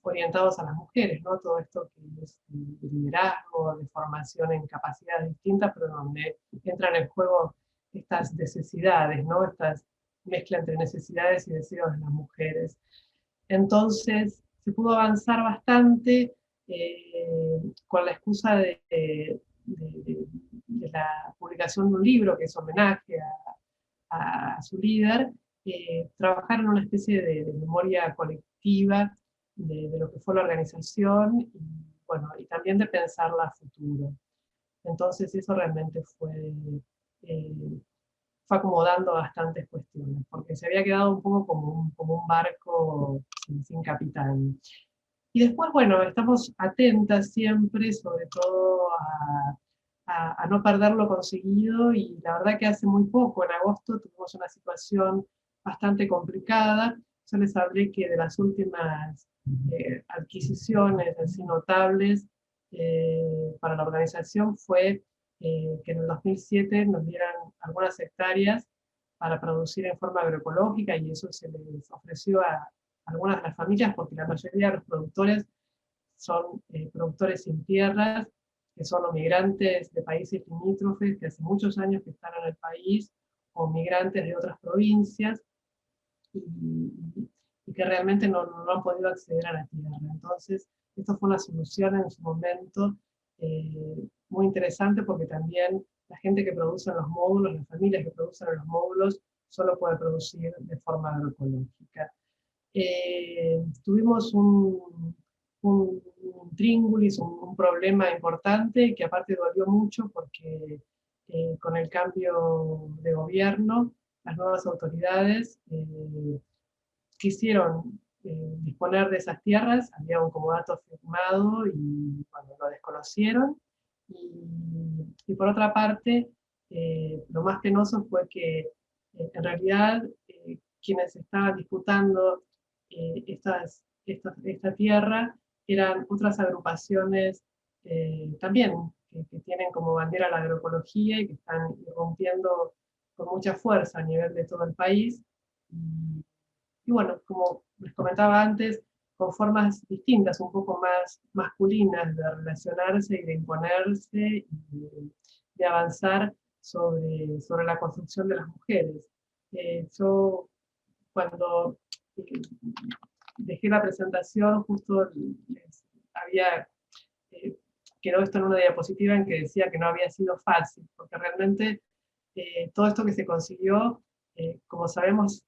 S3: orientados a las mujeres, ¿no? Todo esto que es de liderazgo, de formación en capacidades distintas, pero donde entran en juego estas necesidades, ¿no? Estas mezcla entre necesidades y deseos de las mujeres. Entonces, se pudo avanzar bastante con la excusa de la publicación de un libro que es homenaje a su líder, trabajar en una especie de memoria colectiva de lo que fue la organización y, bueno, y también de pensarla a futuro. Entonces eso realmente fue acomodando bastantes cuestiones, porque se había quedado un poco como un barco sin capitán. Y después, bueno, estamos atentas siempre, sobre todo a no perder lo conseguido, y la verdad que hace muy poco, en agosto, tuvimos una situación bastante complicada, yo les hablé que de las últimas adquisiciones así notables para la organización fue que en el 2007 nos dieran algunas hectáreas para producir en forma agroecológica, y eso se les ofreció a algunas de las familias, porque la mayoría de los productores son productores sin tierras, que son o migrantes de países limítrofes, que hace muchos años que están en el país, o migrantes de otras provincias, y que realmente no han podido acceder a la tierra. Entonces, esto fue una solución en su momento muy interesante, porque también la gente que produce en los módulos, las familias que producen en los módulos, solo puede producir de forma agroecológica. Tuvimos un tríngulis, un problema importante, que aparte dolió mucho porque con el cambio de gobierno, las nuevas autoridades quisieron disponer de esas tierras, había un comodato firmado y bueno, lo desconocieron. Y por otra parte, lo más penoso fue que en realidad quienes estaban disputando esta tierra eran otras agrupaciones también que tienen como bandera la agroecología y que están irrumpiendo con mucha fuerza a nivel de todo el país. Y bueno, como les comentaba antes, con formas distintas, un poco más masculinas de relacionarse y de imponerse y de avanzar sobre la construcción de las mujeres. Yo cuando dejé la presentación, justo quedó esto en una diapositiva en que decía que no había sido fácil, porque realmente todo esto que se consiguió, como sabemos,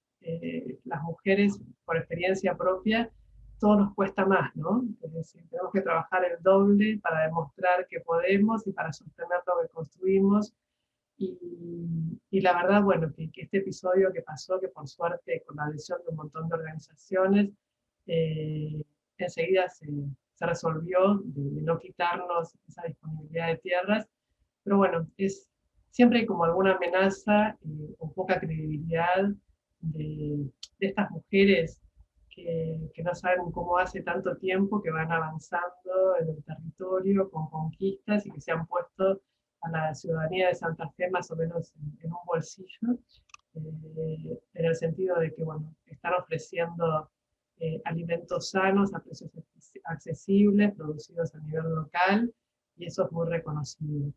S3: las mujeres, por experiencia propia, todo nos cuesta más, ¿no? Es decir, tenemos que trabajar el doble para demostrar que podemos y para sostener lo que construimos. Y la verdad, bueno, que este episodio que pasó, que por suerte con la adhesión de un montón de organizaciones, enseguida se resolvió de no quitarnos esa disponibilidad de tierras, pero bueno, siempre hay como alguna amenaza o poca credibilidad de estas mujeres que no saben cómo hace tanto tiempo que van avanzando en el territorio con conquistas y que se han puesto a la ciudadanía de Santa Fe más o menos en un bolsillo, en el sentido de que bueno, están ofreciendo alimentos sanos a precios accesibles, producidos a nivel local, y eso es muy reconocido.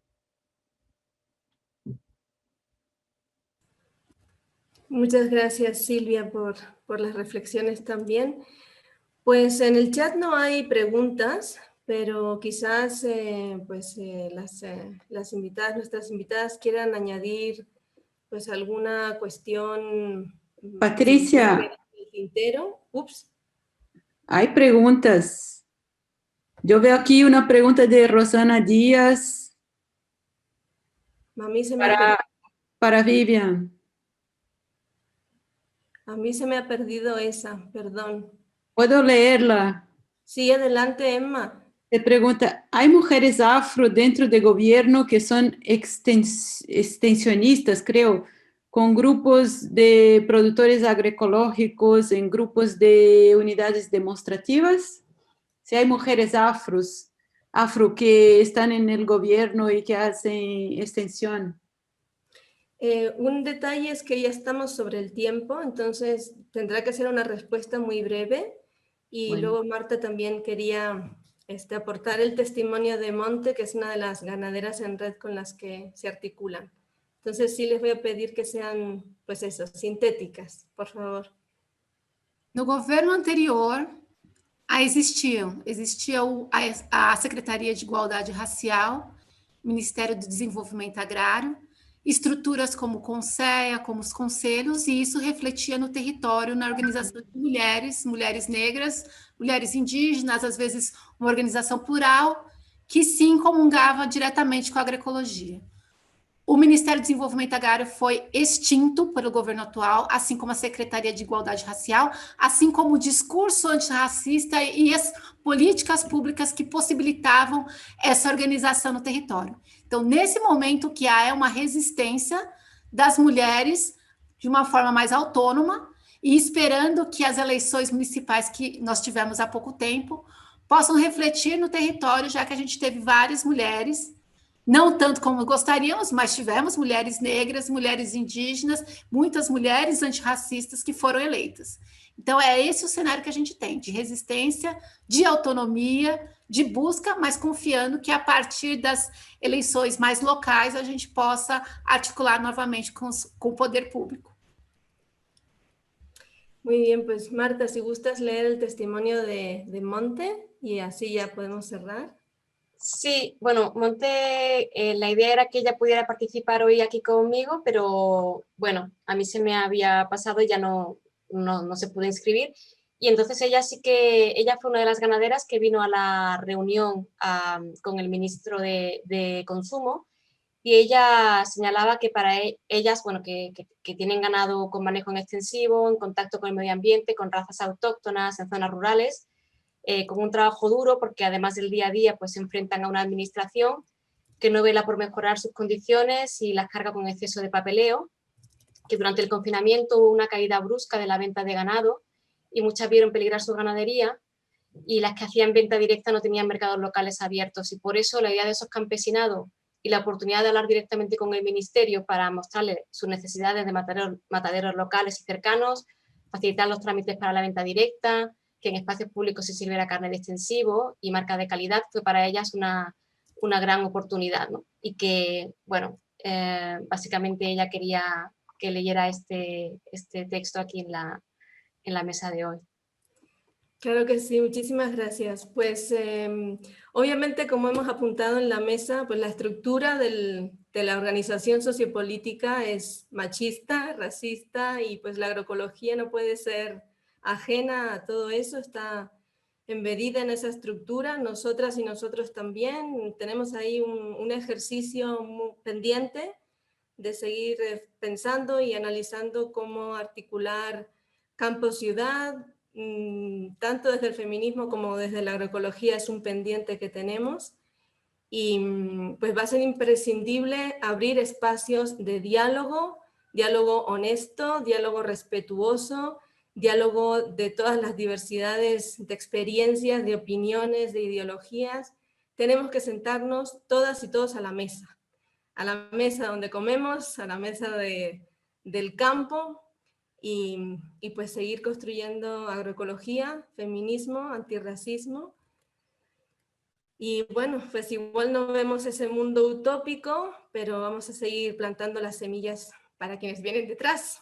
S2: Muchas gracias, Silvia, por las reflexiones también. Pues en el chat no hay preguntas, pero quizás las invitadas, nuestras invitadas, quieran añadir pues alguna cuestión.
S6: Patricia,
S2: el tintero. Ups.
S6: hay preguntas. Yo veo aquí una pregunta de Rosana Díaz para Vivian.
S2: A mí se me ha perdido esa, perdón.
S6: ¿Puedo leerla?
S2: Sí, adelante, Emma.
S6: Te pregunta, ¿hay mujeres afro dentro del gobierno que son extensionistas, creo, con grupos de productores agroecológicos, en grupos de unidades demostrativas? Si hay mujeres afro que están en el gobierno y que hacen extensión.
S2: Un detalle es que ya estamos sobre el tiempo, entonces tendrá que ser una respuesta muy breve. Y bueno, luego Marta también quería aportar el testimonio de Monte, que es una de las ganaderas en red con las que se articulan. Entonces sí les voy a pedir que sean, pues eso, sintéticas, por favor.
S4: No governo anterior, existia a Secretaria de Igualdade Racial, Ministério do Desenvolvimento Agrário, estruturas como o CONSEA, como os conselhos, e isso refletia no território, na organização de mulheres negras, mulheres indígenas, às vezes uma organização plural, que sim comungava diretamente com a agroecologia. O Ministério do Desenvolvimento Agrário foi extinto pelo governo atual, assim como a Secretaria de Igualdade Racial, assim como o discurso antirracista e as políticas públicas que possibilitavam essa organização no território. Então, nesse momento, o que há é uma resistência das mulheres de uma forma mais autônoma e esperando que as eleições municipais que nós tivemos há pouco tempo possam refletir no território, já que a gente teve várias mulheres, não tanto como gostaríamos, mas tivemos mulheres negras, mulheres indígenas, muitas mulheres antirracistas que foram eleitas. Então, é esse o cenário que a gente tem, de resistência, de autonomia, de busca, mas confiando que a partir das eleições mais locais a gente possa articular novamente com o poder público.
S2: Muy bien, pues Marta, si gustas leer el testimonio de Monte y así ya podemos cerrar.
S5: Sí, bueno, Monte, la idea era que ella pudiera participar hoy aquí conmigo, pero bueno, a mí se me había pasado y ya no se pudo inscribir. Y entonces ella fue una de las ganaderas que vino a la reunión con el ministro de Consumo, y ella señalaba que para ellas, bueno, que tienen ganado con manejo en extensivo, en contacto con el medio ambiente, con razas autóctonas en zonas rurales, con un trabajo duro, porque además del día a día pues se enfrentan a una administración que no vela por mejorar sus condiciones y las carga con exceso de papeleo, que durante el confinamiento hubo una caída brusca de la venta de ganado y muchas vieron peligrar su ganadería, y las que hacían venta directa no tenían mercados locales abiertos, y por eso la idea de esos campesinados y la oportunidad de hablar directamente con el ministerio para mostrarles sus necesidades de mataderos locales y cercanos, facilitar los trámites para la venta directa, que en espacios públicos se sirviera carne de extensivo y marca de calidad, fue para ellas una gran oportunidad, ¿no? Y que, bueno, básicamente ella quería que leyera este texto aquí en la mesa de hoy.
S2: Claro que sí, muchísimas gracias. Pues obviamente, como hemos apuntado en la mesa, pues la estructura de la organización sociopolítica es machista, racista, y pues la agroecología no puede ser ajena a todo eso, está embebida en esa estructura. Nosotras y nosotros también tenemos ahí un ejercicio muy pendiente de seguir pensando y analizando cómo articular campo-ciudad, tanto desde el feminismo como desde la agroecología es un pendiente que tenemos, y pues va a ser imprescindible abrir espacios de diálogo honesto, diálogo respetuoso, diálogo de todas las diversidades de experiencias, de opiniones, de ideologías. Tenemos que sentarnos todas y todos a la mesa donde comemos, a la mesa del campo, y pues seguir construyendo agroecología, feminismo, antirracismo. Y bueno, pues igual no vemos ese mundo utópico, pero vamos a seguir plantando las semillas para quienes vienen detrás.